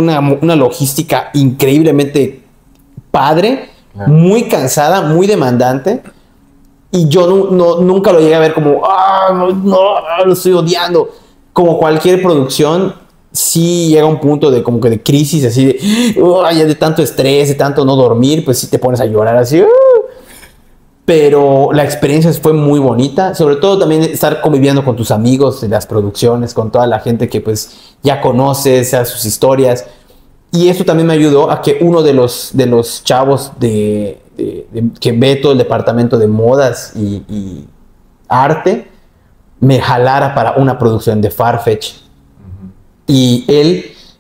logística increíblemente padre, muy cansada, muy demandante. Y yo nunca lo llegué a ver como, no, lo estoy odiando. Como cualquier producción, sí llega un punto de como que de crisis, así de, ya de tanto estrés, de tanto no dormir, pues sí te pones a llorar así. Pero la experiencia fue muy bonita, sobre todo también estar conviviendo con tus amigos de las producciones, con toda la gente que pues ya conoces, a sus historias. Y eso también me ayudó a que uno de los chavos que ve todo el departamento de modas y arte me jalara para una producción de Farfetch. Y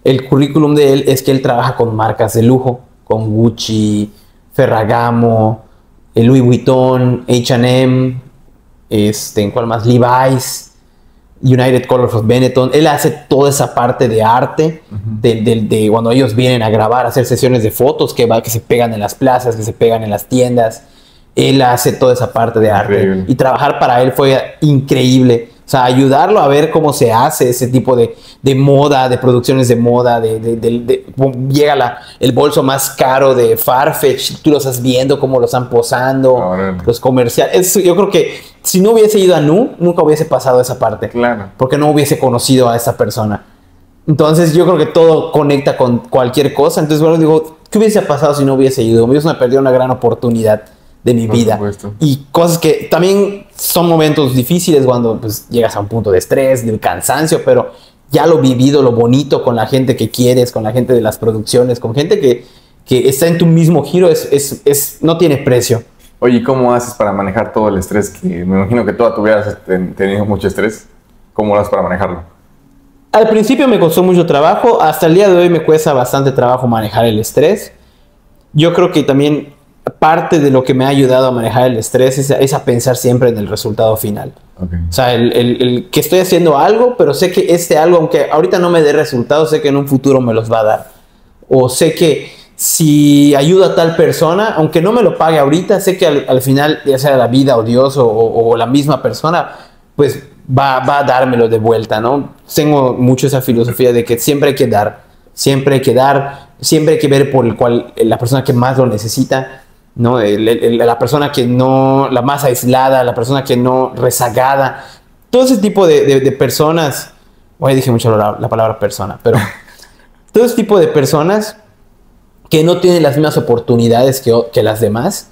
el currículum de él es que él trabaja con marcas de lujo, con Gucci, Ferragamo, Louis Vuitton, H&M, ¿en cuál más? Levi's, United Colors of Benetton. Él hace toda esa parte de arte, de cuando ellos vienen a grabar, a hacer sesiones de fotos que se pegan en las plazas, que se pegan en las tiendas. Él hace toda esa parte de arte. Increíble. Y trabajar para él fue increíble. O sea, ayudarlo a ver cómo se hace ese tipo de moda, de producciones de moda, llega el bolso más caro de Farfetch, tú lo estás viendo, cómo lo están posando, los comerciales. Yo creo que si no hubiese ido a Nu, nunca hubiese pasado esa parte. Claro. Porque no hubiese conocido a esa persona. Entonces yo creo que todo conecta con cualquier cosa. Entonces, bueno, digo, ¿qué hubiese pasado si no hubiese ido? Me hubiese perdido una gran oportunidad de mi vida. Supuesto. Y cosas que también son momentos difíciles cuando pues, llegas a un punto de estrés, del cansancio, pero ya lo vivido, lo bonito con la gente que quieres, con la gente de las producciones, con gente que está en tu mismo giro, no tiene precio. Oye, ¿cómo haces para manejar todo el estrés? Que me imagino que toda tu vida has tenido mucho estrés. ¿Cómo lo haces para manejarlo? Al principio me costó mucho trabajo, hasta el día de hoy me cuesta bastante trabajo manejar el estrés. Yo creo que también parte de lo que me ha ayudado a manejar el estrés es a pensar siempre en el resultado final. Okay. O sea, el que estoy haciendo algo, pero sé que algo, aunque ahorita no me dé resultados, sé que en un futuro me los va a dar. O sé que si ayuda a tal persona, aunque no me lo pague ahorita, sé que al final, ya sea la vida o Dios o la misma persona, pues va a dármelo de vuelta, ¿no? Tengo mucho esa filosofía de que siempre hay que dar, siempre hay que dar, siempre hay que ver por la persona que más lo necesita, ¿no? La persona que no, la más aislada, la persona que no, rezagada, todo ese tipo de personas. Hoy dije mucho la palabra persona, pero todo ese tipo de personas que no tienen las mismas oportunidades que las demás,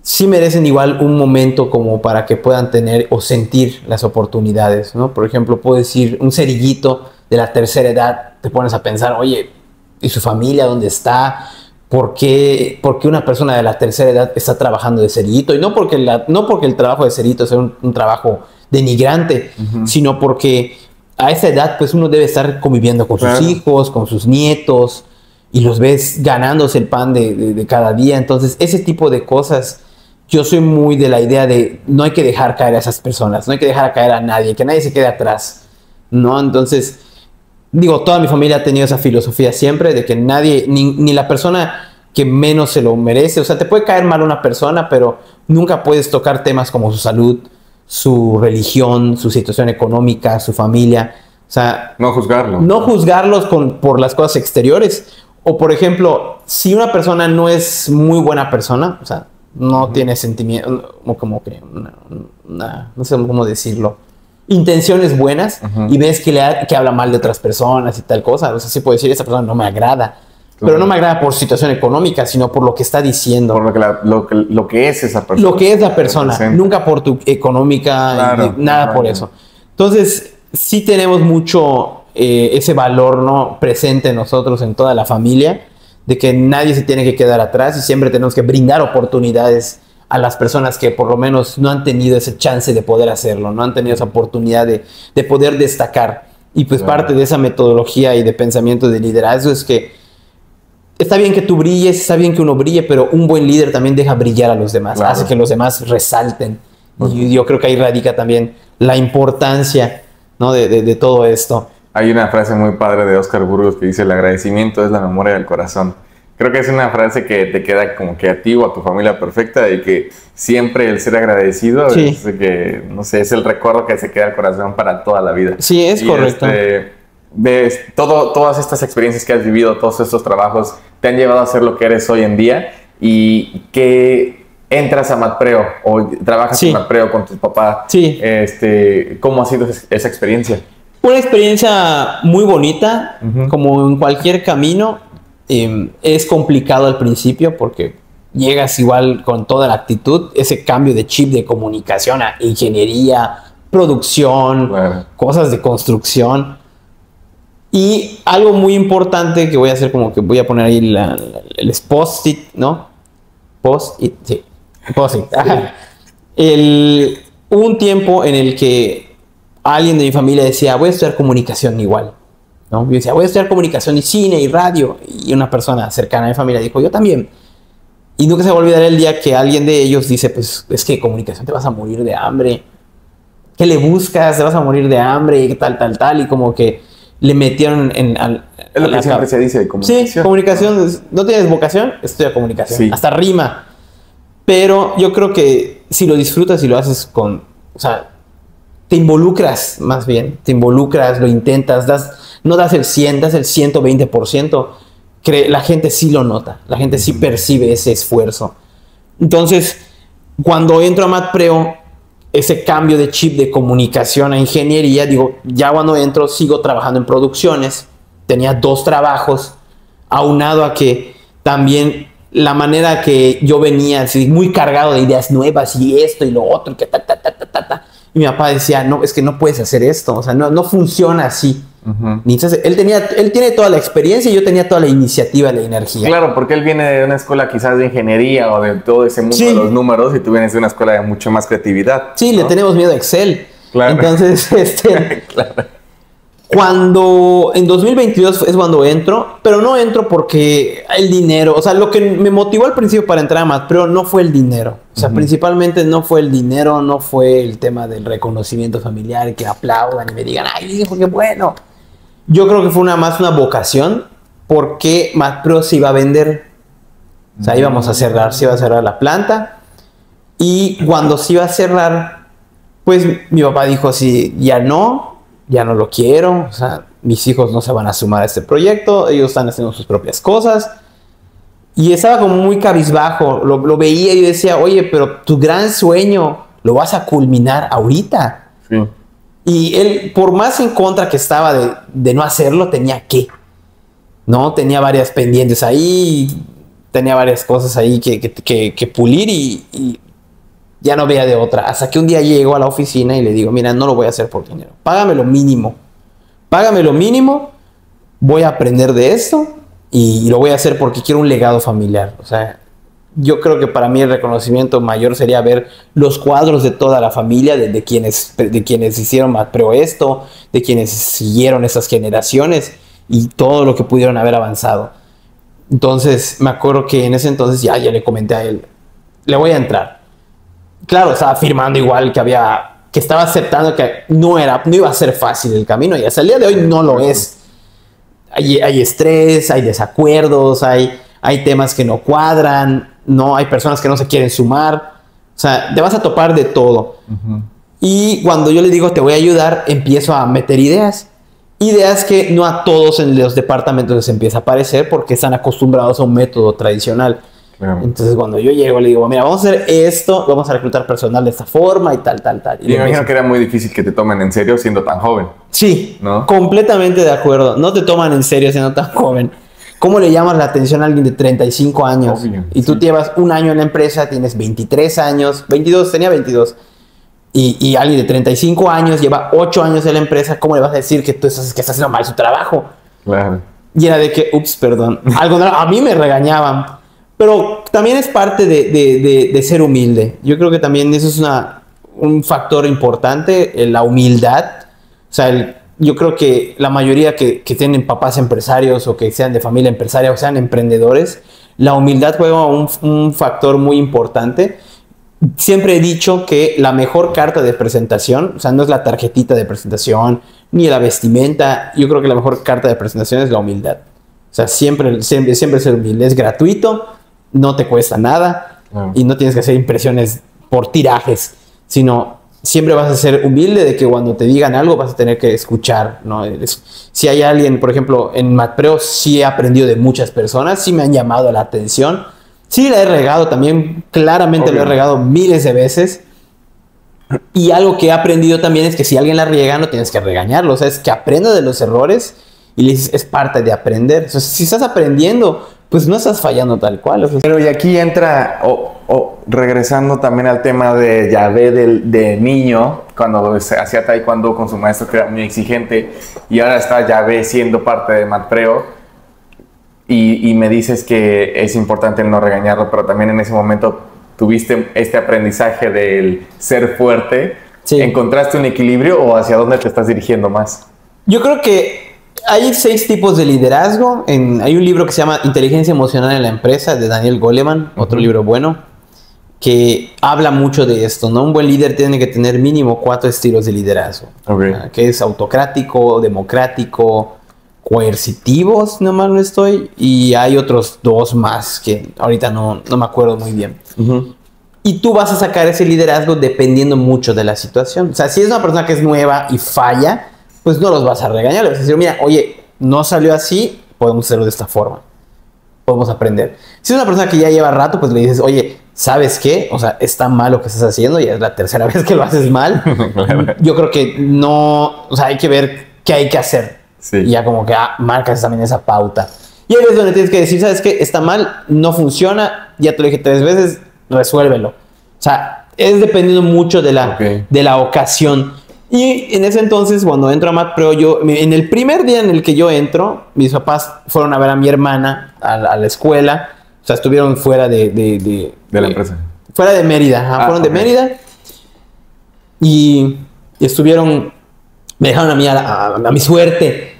sí merecen igual un momento como para que puedan tener o sentir las oportunidades, ¿no? Por ejemplo, puedo decir, un cerillito de la tercera edad, te pones a pensar, oye, ¿y su familia dónde está? ¿Por qué una persona de la tercera edad está trabajando de cerillito? Y no porque el trabajo de cerillito sea un trabajo denigrante, sino porque a esa edad pues uno debe estar conviviendo con sus hijos, con sus nietos, y los ves ganándose el pan de cada día. Entonces, ese tipo de cosas, yo soy muy de la idea de no hay que dejar caer a esas personas, no hay que dejar caer a nadie, que nadie se quede atrás, ¿no? Entonces, digo, toda mi familia ha tenido esa filosofía siempre de que nadie, ni la persona que menos se lo merece, o sea, te puede caer mal una persona, pero nunca puedes tocar temas como su salud, su religión, su situación económica, su familia. O sea, no juzgarlo. No juzgarlos por las cosas exteriores. O, por ejemplo, si una persona no es muy buena persona, o sea, no tiene sentimiento, como que, no sé cómo decirlo, intenciones buenas, y ves que habla mal de otras personas y tal cosa, o sea, sí puedo decir, esa persona no me agrada. Pero no me agrada por situación económica, sino por lo que está diciendo. Por lo que es esa persona. Lo que es la persona, nunca por tu económica, nada por eso. Entonces, sí tenemos mucho ese valor, ¿no?, presente en nosotros, en toda la familia, de que nadie se tiene que quedar atrás y siempre tenemos que brindar oportunidades a las personas que por lo menos no han tenido ese chance de poder hacerlo, no han tenido esa oportunidad de poder destacar. Y pues parte de esa metodología y de pensamiento de liderazgo es que está bien que tú brilles, está bien que uno brille, pero un buen líder también deja brillar a los demás, hace que los demás resalten. Y yo creo que ahí radica también la importancia, ¿no?, de todo esto. Hay una frase muy padre de Oscar Burgos que dice: el agradecimiento es la memoria del corazón. Creo que es una frase que te queda como que a ti o a tu familia perfecta, y que siempre el ser agradecido es que, no sé, es el recuerdo que se queda al corazón para toda la vida. Sí, es correcto. Ves, todas estas experiencias que has vivido, todos estos trabajos te han llevado a ser lo que eres hoy en día, y que entras a MatPreo o trabajas Sí. en MatPreo con tu papá. Sí. ¿Cómo ha sido esa experiencia? Una experiencia muy bonita, Ujú. como en cualquier camino. Es complicado al principio porque llegas igual con toda la actitud, ese cambio de chip de comunicación a ingeniería, producción, Claro. cosas de construcción. Y algo muy importante que voy a hacer, como que voy a poner ahí el post-it, ¿no? Post-it, sí. Post-it. Ajá. Hubo un tiempo en el que alguien de mi familia decía, voy a estudiar comunicación igual, ¿no? Yo decía, voy a estudiar comunicación y cine y radio. Y una persona cercana a mi familia dijo, yo también. Y nunca se va a olvidar el día que alguien de ellos dice, pues es que comunicación te vas a morir de hambre. ¿Qué le buscas? Te vas a morir de hambre y tal, tal, tal. Y como que le metieron Es lo que siempre se dice de comunicación. Sí, comunicación. ¿No tienes vocación? Estudia comunicación. Sí. Hasta rima. Pero yo creo que si lo disfrutas y lo haces con... O sea, te involucras más bien. Te involucras, lo intentas, no das el 100, das el 120%. La gente sí lo nota. La gente sí percibe ese esfuerzo. Entonces, cuando entro a MatPreo, ese cambio de chip de comunicación a ingeniería, digo, ya cuando entro sigo trabajando en producciones. Tenía 2 trabajos, aunado a que también la manera que yo venía así, muy cargado de ideas nuevas y esto y lo otro, que y mi papá decía, no, es que no puedes hacer esto, o sea, no funciona así. Ujú. Entonces, él tiene toda la experiencia y yo tenía toda la iniciativa y la energía. Claro, porque él viene de una escuela quizás de ingeniería o de todo ese mundo Sí. de los números y tú vienes de una escuela de mucho más creatividad. Sí, ¿no? le tenemos miedo a Excel. Claro. Entonces, Claro. cuando en 2022 es cuando entro, pero no entro porque el dinero, o sea, lo que me motivó al principio para entrar a MatPreo no fue el dinero, o sea, principalmente no fue el dinero, no fue el tema del reconocimiento familiar, que aplaudan y me digan, ay, hijo, qué bueno. Yo creo que fue más una vocación, porque MatPreo se iba a vender, o sea, íbamos a cerrar, se iba a cerrar la planta, y cuando se iba a cerrar, pues mi papá dijo así, ya no lo quiero, o sea, mis hijos no se van a sumar a este proyecto, ellos están haciendo sus propias cosas. Y estaba como muy cabizbajo, lo veía y yo decía, oye, pero tu gran sueño lo vas a culminar ahorita. Sí. Y él, por más en contra que estaba de no hacerlo, tenía ¿no? Tenía varias pendientes ahí, tenía varias cosas ahí que pulir y ya no veía de otra. Hasta que un día llego a la oficina y le digo, mira, no lo voy a hacer por dinero. Págame lo mínimo. Voy a aprender de esto y lo voy a hacer porque quiero un legado familiar. O sea, yo creo que para mí el reconocimiento mayor sería ver los cuadros de toda la familia, de quienes hicieron MatPreo esto, de quienes siguieron esas generaciones y todo lo que pudieron haber avanzado. Entonces, me acuerdo que en ese entonces ya le comenté a él, le voy a entrar. Claro, estaba afirmando igual que estaba aceptando que no iba a ser fácil el camino y hasta el día de hoy no lo es. Hay estrés, hay desacuerdos, hay temas que no cuadran, no hay personas que no se quieren sumar. O sea, te vas a topar de todo. Ujú. Y cuando yo le digo te voy a ayudar, empiezo a meter ideas. Ideas que no a todos en los departamentos les empieza a parecer porque están acostumbrados a un método tradicional. Claro. Entonces cuando yo llego le digo, mira, vamos a hacer esto, vamos a reclutar personal de esta forma y tal. Y me imagino que era muy difícil que te tomen en serio siendo tan joven. Sí, ¿No? completamente de acuerdo. No te toman en serio siendo tan joven. ¿Cómo le llamas la atención a alguien de 35 años? Obvio, Y tú sí. llevas un año en la empresa, tienes 23 años, 22, tenía 22. Y alguien de 35 años lleva 8 años en la empresa, ¿cómo le vas a decir que estás haciendo mal su trabajo? Claro. Y era de que, ups, perdón. A mí me regañaban. Pero también es parte de ser humilde. Yo creo que también eso es un factor importante, la humildad. O sea, yo creo que la mayoría que tienen papás empresarios o que sean de familia empresaria o sean emprendedores, la humildad juega un factor muy importante. Siempre he dicho que la mejor carta de presentación, o sea, no es la tarjetita de presentación, ni la vestimenta. Yo creo que la mejor carta de presentación es la humildad. O sea, siempre ser humilde. Es gratuito, no te cuesta nada y no tienes que hacer impresiones por tirajes, sino siempre vas a ser humilde de que cuando te digan algo vas a tener que escuchar, ¿no? Si hay alguien, por ejemplo, en MatPreo sí he aprendido de muchas personas, sí me han llamado la atención, Sí, la he regado también, claramente lo he regado miles de veces. Y algo que he aprendido también es que si alguien la riega, no tienes que regañarlo. O sea, es que aprenda de los errores y le dices, es parte de aprender. O sea, si estás aprendiendo, pues no estás fallando tal cual. O sea, pero y aquí entra, regresando también al tema de Yahvé de niño, cuando hacía taekwondo con su maestro que era muy exigente, y ahora está Yahvé siendo parte de Matpreo, y me dices que es importante el no regañarlo, pero también en ese momento tuviste este aprendizaje del ser fuerte. Sí. ¿Encontraste un equilibrio o hacia dónde te estás dirigiendo más? Yo creo que hay 6 tipos de liderazgo. Hay un libro que se llama Inteligencia Emocional en la Empresa, de Daniel Goleman, otro libro bueno, que habla mucho de esto, ¿no? Un buen líder tiene que tener mínimo 4 estilos de liderazgo, que es autocrático, democrático, coercitivo, si no mal no estoy, y hay otros 2 más que ahorita no me acuerdo muy bien. Y tú vas a sacar ese liderazgo dependiendo mucho de la situación. O sea, si es una persona que es nueva y falla, pues no los vas a regañar. Le vas a decir, mira, oye, no salió así, podemos hacerlo de esta forma. Podemos aprender. Si es una persona que ya lleva rato, pues le dices, oye, ¿sabes qué? O sea, está mal lo que estás haciendo, ya es la tercera vez que lo haces mal. Yo creo que no, o sea, hay que ver qué hay que hacer. Sí. Y ya como que marcas también esa pauta. Y ahí es donde tienes que decir, ¿sabes qué? Está mal, no funciona, ya te lo dije 3 veces, resuélvelo. O sea, es dependiendo mucho de la ocasión. Y en ese entonces, cuando entro a Matpreo, en el primer día en el que yo entro, mis papás fueron a ver a mi hermana a la escuela. O sea, estuvieron fuera de la empresa. Fuera de Mérida, fueron de Mérida. Y estuvieron, me dejaron a mí a mi suerte.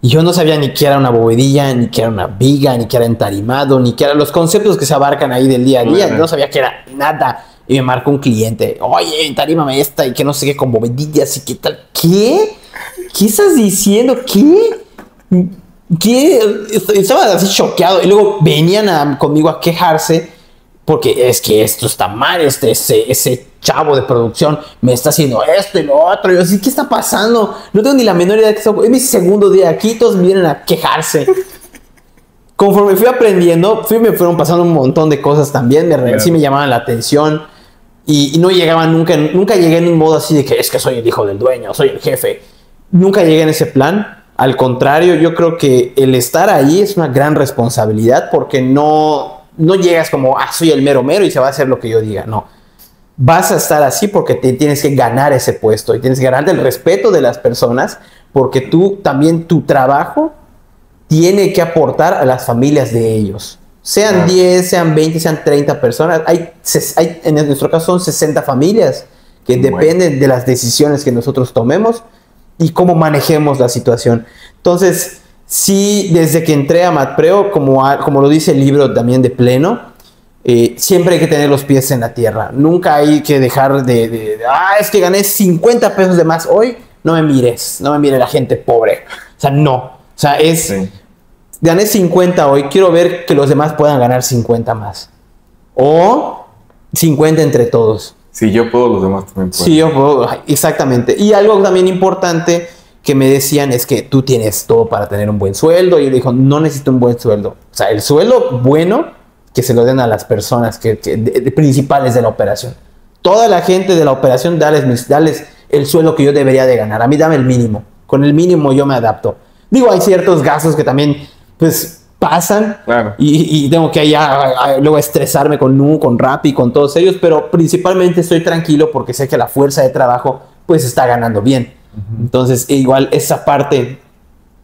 Y yo no sabía ni qué era una bovedilla, ni qué era una viga, ni qué era entarimado, ni qué eran los conceptos que se abarcan ahí del día a día. No sabía qué era nada. Y me marcó un cliente, oye, entarímame esta y que no sé qué con bovedillas y qué tal. ¿Qué? ¿Qué estás diciendo? ¿Qué? Estaba así choqueado. Y luego venían conmigo a quejarse porque es que esto está mal, ese chavo de producción me está haciendo esto y lo otro. Y yo así, ¿qué está pasando? No tengo ni la menor idea de qué está. Es mi segundo día aquí, todos vienen a quejarse. Conforme fui aprendiendo, me fueron pasando un montón de cosas también. Sí me llamaban la atención. Y no llegaba nunca llegué en un modo así de que es que soy el hijo del dueño, soy el jefe. Nunca llegué en ese plan. Al contrario, yo creo que el estar ahí es una gran responsabilidad porque no llegas como, soy el mero mero y se va a hacer lo que yo diga. No. Vas a estar así porque te tienes que ganar ese puesto y tienes que ganarte el respeto de las personas porque tú también tu trabajo tiene que aportar a las familias de ellos. Sean 10, sean 20, sean 30 personas. Hay en nuestro caso son 60 familias que dependen de las decisiones que nosotros tomemos y cómo manejemos la situación. Entonces, sí, desde que entré a Matpreo, como lo dice el libro también de Pleno, siempre hay que tener los pies en la tierra. Nunca hay que dejar es que gané 50 pesos de más hoy. No me mire la gente pobre. O sea, no. O sea, gané 50 hoy, quiero ver que los demás puedan ganar 50 más. O 50 entre todos. Si yo puedo, los demás también pueden. Si yo puedo, exactamente. Y algo también importante que me decían es que tú tienes todo para tener un buen sueldo. Y yo le digo, no necesito un buen sueldo. O sea, el sueldo bueno que se lo den a las personas principales de la operación. Toda la gente de la operación, dales el sueldo que yo debería de ganar. A mí dame el mínimo. Con el mínimo yo me adapto. Digo, hay ciertos gastos que también pues pasan. Claro. Y tengo que luego estresarme con Rappi, con todos ellos, pero principalmente estoy tranquilo porque sé que la fuerza de trabajo pues está ganando bien. Entonces igual esa parte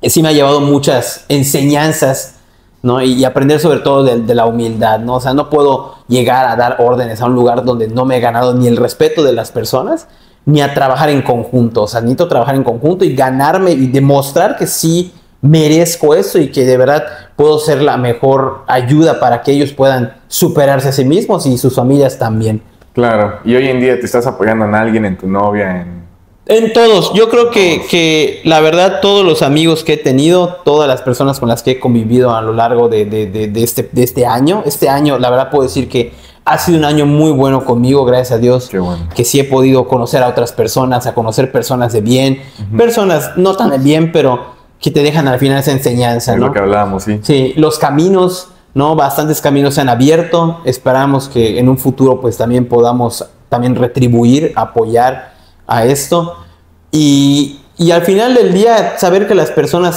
sí me ha llevado muchas enseñanzas, ¿no? Y aprender sobre todo de la humildad, ¿no? O sea, no puedo llegar a dar órdenes a un lugar donde no me he ganado ni el respeto de las personas ni a trabajar en conjunto. O sea, necesito trabajar en conjunto y ganarme y demostrar que sí merezco eso y que de verdad puedo ser la mejor ayuda para que ellos puedan superarse a sí mismos y sus familias también. Claro, y hoy en día te estás apoyando en alguien, en tu novia, en todos. Yo creo que la verdad todos los amigos que he tenido, todas las personas con las que he convivido a lo largo de este año, la verdad puedo decir que ha sido un año muy bueno conmigo, gracias a Dios. Qué bueno. Que sí he podido conocer a otras personas, a conocer personas de bien, personas no tan de bien, pero que te dejan al final esa enseñanza, es ¿no? lo que hablábamos, sí. Sí, los caminos ¿no? Bastantes caminos se han abierto. Esperamos que en un futuro pues también podamos también retribuir, apoyar a esto. Y al final del día, saber que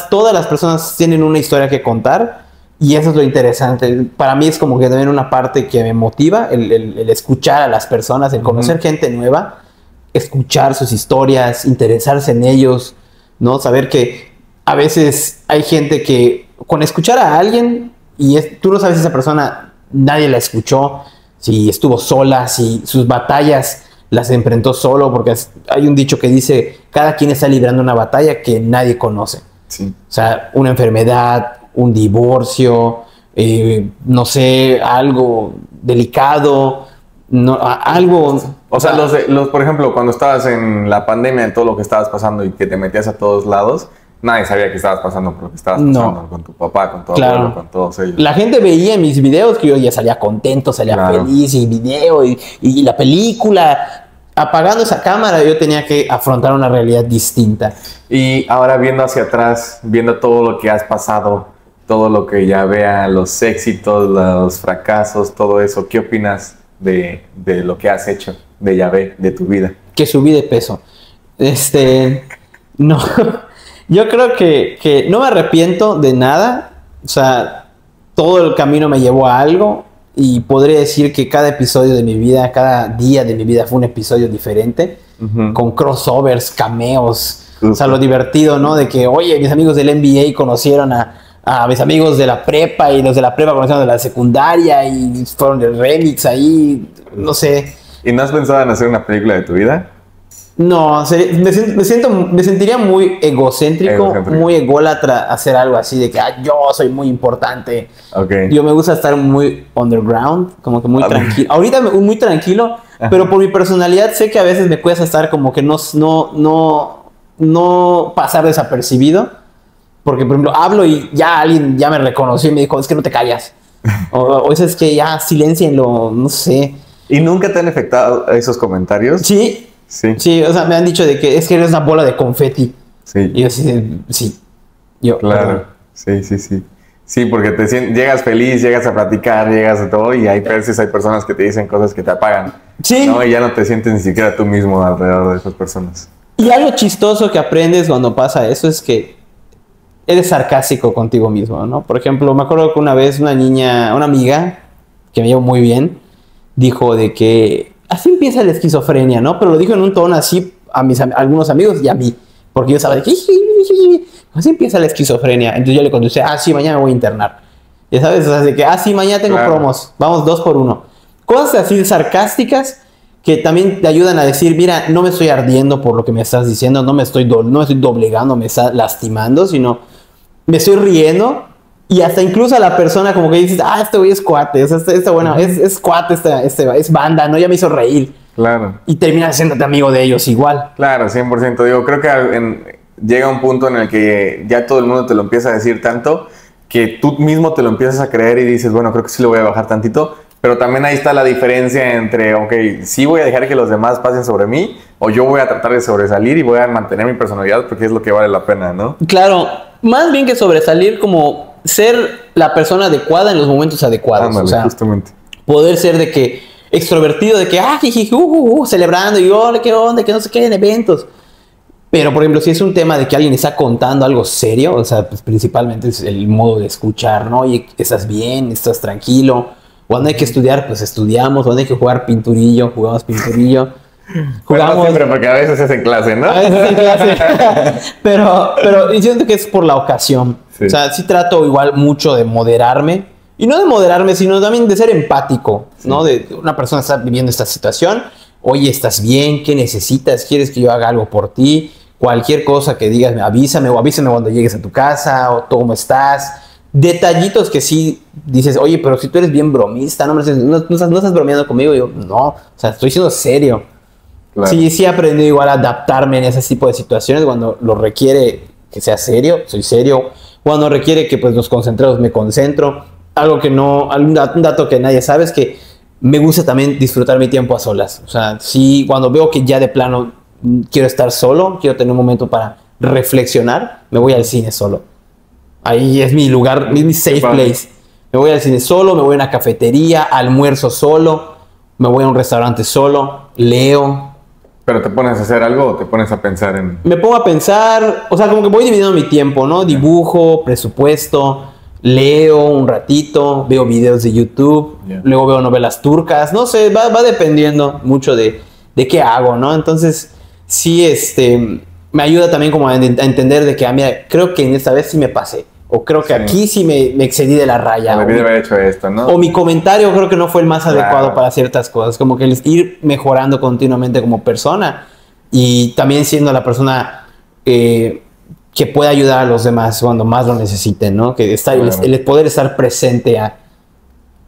todas las personas tienen una historia que contar. Y eso es lo interesante. Para mí es como que también una parte que me motiva, el escuchar a las personas, el conocer gente nueva, escuchar sus historias, interesarse en ellos, ¿no? Saber que a veces hay gente que con escuchar a alguien, tú no sabes si esa persona, nadie la escuchó, si estuvo sola, si sus batallas las enfrentó solo, porque hay un dicho que dice, cada quien está librando una batalla que nadie conoce. Sí. O sea, una enfermedad, un divorcio, no sé, algo delicado, algo... O sea, por ejemplo, cuando estabas en la pandemia, en todo lo que estabas pasando y que te metías a todos lados, nadie sabía que estabas pasando por lo que estabas pasando con tu papá, con tu abuelo, con todos ellos. La gente veía en mis videos que yo ya salía contento, salía feliz, y video, y la película... Apagando esa cámara, yo tenía que afrontar una realidad distinta. Y ahora viendo hacia atrás, viendo todo lo que has pasado, todo lo que ya vea, los éxitos, los fracasos, todo eso, ¿qué opinas de lo que has hecho, de Yahvé, de tu vida? Que subí de peso. No, yo creo que no me arrepiento de nada. O sea, todo el camino me llevó a algo. Y podría decir que cada episodio de mi vida, cada día de mi vida fue un episodio diferente, con crossovers, cameos. O sea, lo divertido, ¿no? De que, oye, mis amigos del NBA conocieron a mis amigos de la prepa, y los de la prepa conocieron de la secundaria, y fueron de remix ahí, no sé. ¿Y no has pensado en hacer una película de tu vida? No, me sentiría muy egocéntrico, muy ególatra hacer algo así de que yo soy muy importante. Okay. Yo me gusta estar muy underground, como que muy tranquilo. Ahorita muy tranquilo, pero por mi personalidad sé que a veces me cuesta estar como que no pasar desapercibido. Porque, por ejemplo, hablo y ya alguien ya me reconoció y me dijo, es que no te callas. o eso es que ya siléncienlo, no sé. ¿Y nunca te han afectado esos comentarios? Sí. Sí, o sea, me han dicho de que es que eres una bola de confeti. Sí. Y yo así, sí. Claro, sí. Sí, porque llegas feliz, llegas a platicar, llegas a todo, y hay veces hay personas que te dicen cosas que te apagan. Sí. ¿No? Y ya no te sientes ni siquiera tú mismo alrededor de esas personas. Y algo chistoso que aprendes cuando pasa eso es que eres sarcástico contigo mismo, ¿no? Por ejemplo, me acuerdo que una vez una amiga, que me llevo muy bien, dijo de que así empieza la esquizofrenia, ¿no? Pero lo dijo en un tono así a algunos amigos y a mí. Porque yo sabía que así empieza la esquizofrenia. Entonces yo le contesté, sí, mañana me voy a internar. Ya sabes, o sea, de que, sí, mañana tengo promos. Vamos 2 por 1. Cosas así sarcásticas que también te ayudan a decir, mira, no me estoy ardiendo por lo que me estás diciendo, no me estoy doblegando, me está lastimando, sino me estoy riendo. Y hasta incluso a la persona como que dices, este güey es cuate, o sea, bueno, es cuate, es banda, ¿no? Ya me hizo reír. Claro. Y terminas haciéndote amigo de ellos igual. Claro, 100%. Digo, creo que llega un punto en el que ya todo el mundo te lo empieza a decir tanto que tú mismo te lo empiezas a creer y dices, bueno, creo que sí lo voy a bajar tantito. Pero también ahí está la diferencia entre, sí voy a dejar que los demás pasen sobre mí, o yo voy a tratar de sobresalir y voy a mantener mi personalidad porque es lo que vale la pena, ¿no? Claro, más bien que sobresalir, como ser la persona adecuada en los momentos adecuados. Ándale, o sea, justamente. Poder ser de que extrovertido, de que celebrando y hola, qué onda, que no sé qué en eventos. Pero, por ejemplo, si es un tema de que alguien está contando algo serio, o sea, pues principalmente es el modo de escuchar, ¿no? Oye, ¿estás bien? ¿Estás tranquilo? Cuando hay que estudiar, pues estudiamos. Cuando hay que jugar pinturillo, jugamos pinturillo. Jugamos siempre, porque a veces es en clase, ¿no? A veces es en clase. pero siento que es por la ocasión. Sí. O sea, sí trato igual mucho de moderarme. Y no de moderarme, sino también de ser empático, sí. ¿No? De una persona está viviendo esta situación. Oye, ¿estás bien? ¿Qué necesitas? ¿Quieres que yo haga algo por ti? Cualquier cosa que digas, avísame cuando llegues a tu casa, o cómo estás. Detallitos que sí dices, oye, pero si tú eres bien bromista, no estás bromeando conmigo. Y yo, no, o sea, estoy siendo serio. Claro. Sí he aprendido igual a adaptarme en ese tipo de situaciones. Cuando lo requiere que sea serio, soy serio. Cuando requiere que pues nos concentremos, me concentro. Un dato que nadie sabe es que me gusta también disfrutar mi tiempo a solas. O sea, sí, cuando veo que ya de plano quiero estar solo, quiero tener un momento para reflexionar, me voy al cine solo. Ahí es mi lugar, es mi safe place. Me voy al cine solo, me voy a una cafetería, almuerzo solo, me voy a un restaurante solo, leo. ¿Pero te pones a hacer algo o te pones a pensar en...? Me pongo a pensar, o sea, como que voy dividiendo mi tiempo, ¿no? Dibujo, presupuesto, leo un ratito, veo videos de YouTube, luego veo novelas turcas, no sé, va dependiendo mucho de qué hago, ¿no? Entonces, sí, me ayuda también como a entender de que, mira, creo que en esta vez sí me pasé. O creo que aquí sí me excedí de la raya. Debí de haber hecho esto, ¿no? O mi comentario creo que no fue el más adecuado para ciertas cosas. Como que ir mejorando continuamente como persona. Y también siendo la persona que pueda ayudar a los demás cuando más lo necesiten, ¿no? Que el poder estar presente a...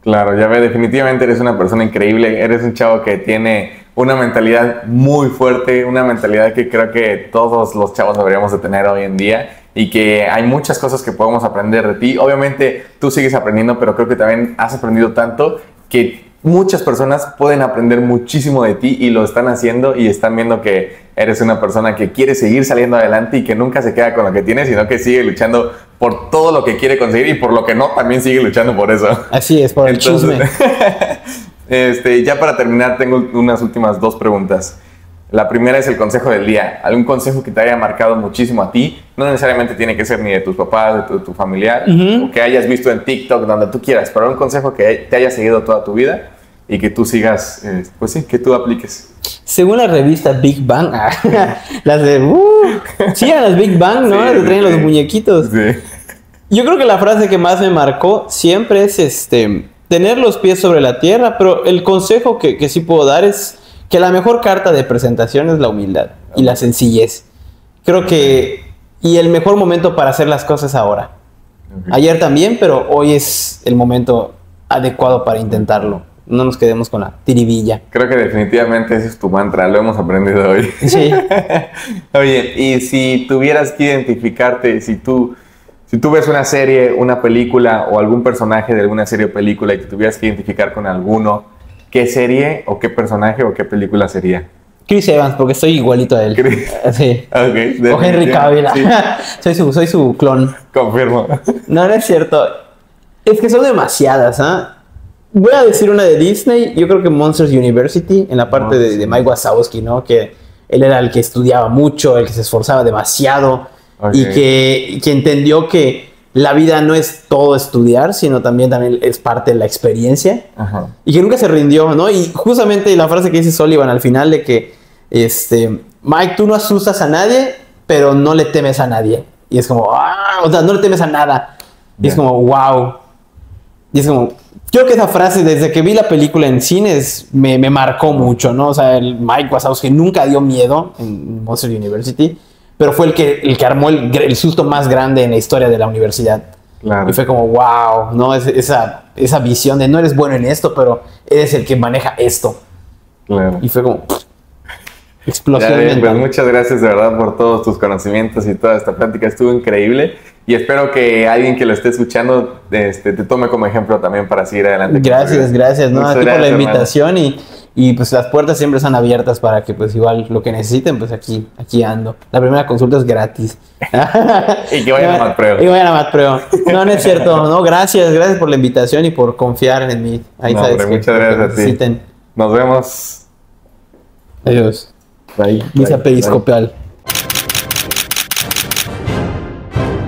Claro, ya ve, definitivamente eres una persona increíble. Eres un chavo que tiene una mentalidad muy fuerte. Una mentalidad que creo que todos los chavos deberíamos de tener hoy en día. Y que hay muchas cosas que podemos aprender de ti. Obviamente tú sigues aprendiendo, pero creo que también has aprendido tanto que muchas personas pueden aprender muchísimo de ti y lo están haciendo y están viendo que eres una persona que quiere seguir saliendo adelante y que nunca se queda con lo que tiene, sino que sigue luchando por todo lo que quiere conseguir y por lo que no, también sigue luchando por eso. Así es, por el chisme. Ya para terminar, tengo unas últimas 2 preguntas. La primera es el consejo del día. ¿Algún consejo que te haya marcado muchísimo a ti? No necesariamente tiene que ser ni de tus papás, de tu familiar, o que hayas visto en TikTok, donde tú quieras, pero un consejo que te haya seguido toda tu vida y que tú sigas, pues sí, que tú apliques. Según la revista Big Bang, las de... sí, eran las Big Bang, ¿no? Las que traen los muñequitos. Sí. Yo creo que la frase que más me marcó siempre es tener los pies sobre la tierra, pero el consejo que sí puedo dar es que la mejor carta de presentación es la humildad y la sencillez. Creo que... Y el mejor momento para hacer las cosas ahora. Ayer también, pero hoy es el momento adecuado para intentarlo. No nos quedemos con la tiribilla. Creo que definitivamente ese es tu mantra, lo hemos aprendido hoy. Sí. Oye, y si tuvieras que identificarte, si tú ves una serie, una película o algún personaje de alguna serie o película y te tuvieras que identificar con alguno, ¿qué serie o qué personaje o qué película sería? Chris Evans, porque soy igualito a él. Sí. Okay, o Henry Cavill. Sí. soy su clon. Confirmo. No es cierto. Es que son demasiadas, Voy a decir una de Disney. Yo creo que Monsters University, en la parte de Mike Wazowski, ¿no? Que él era el que estudiaba mucho, el que se esforzaba demasiado. Y que entendió que la vida no es todo estudiar, sino también es parte de la experiencia. Ajá. Y que nunca se rindió, ¿no? Y justamente la frase que dice Sullivan al final de que Mike, tú no asustas a nadie, pero no le temes a nadie. Y es como, o sea, no le temes a nada. Y es como, wow. Y es como, creo que esa frase, desde que vi la película en cines, me marcó mucho, ¿no? O sea, el Mike Wazowski nunca dio miedo en Monsters University, pero fue el que armó el susto más grande en la historia de la universidad. Claro. Y fue como, wow, ¿no? Esa visión de no eres bueno en esto, pero eres el que maneja esto. Claro. Y fue como... explosión mental. Pues muchas gracias de verdad por todos tus conocimientos y toda esta plática, estuvo increíble y espero que alguien que lo esté escuchando te tome como ejemplo también para seguir adelante. Gracias, ¿no? A ti por la invitación y pues las puertas siempre están abiertas para que pues igual lo que necesiten, pues aquí ando. La primera consulta es gratis. Y que vayan a Matpreo. No es cierto, no, gracias por la invitación y por confiar en mí. Ahí no, sabes hombre, muchas gracias a ti. Nos vemos. Adiós. Bye. Misa periscopial.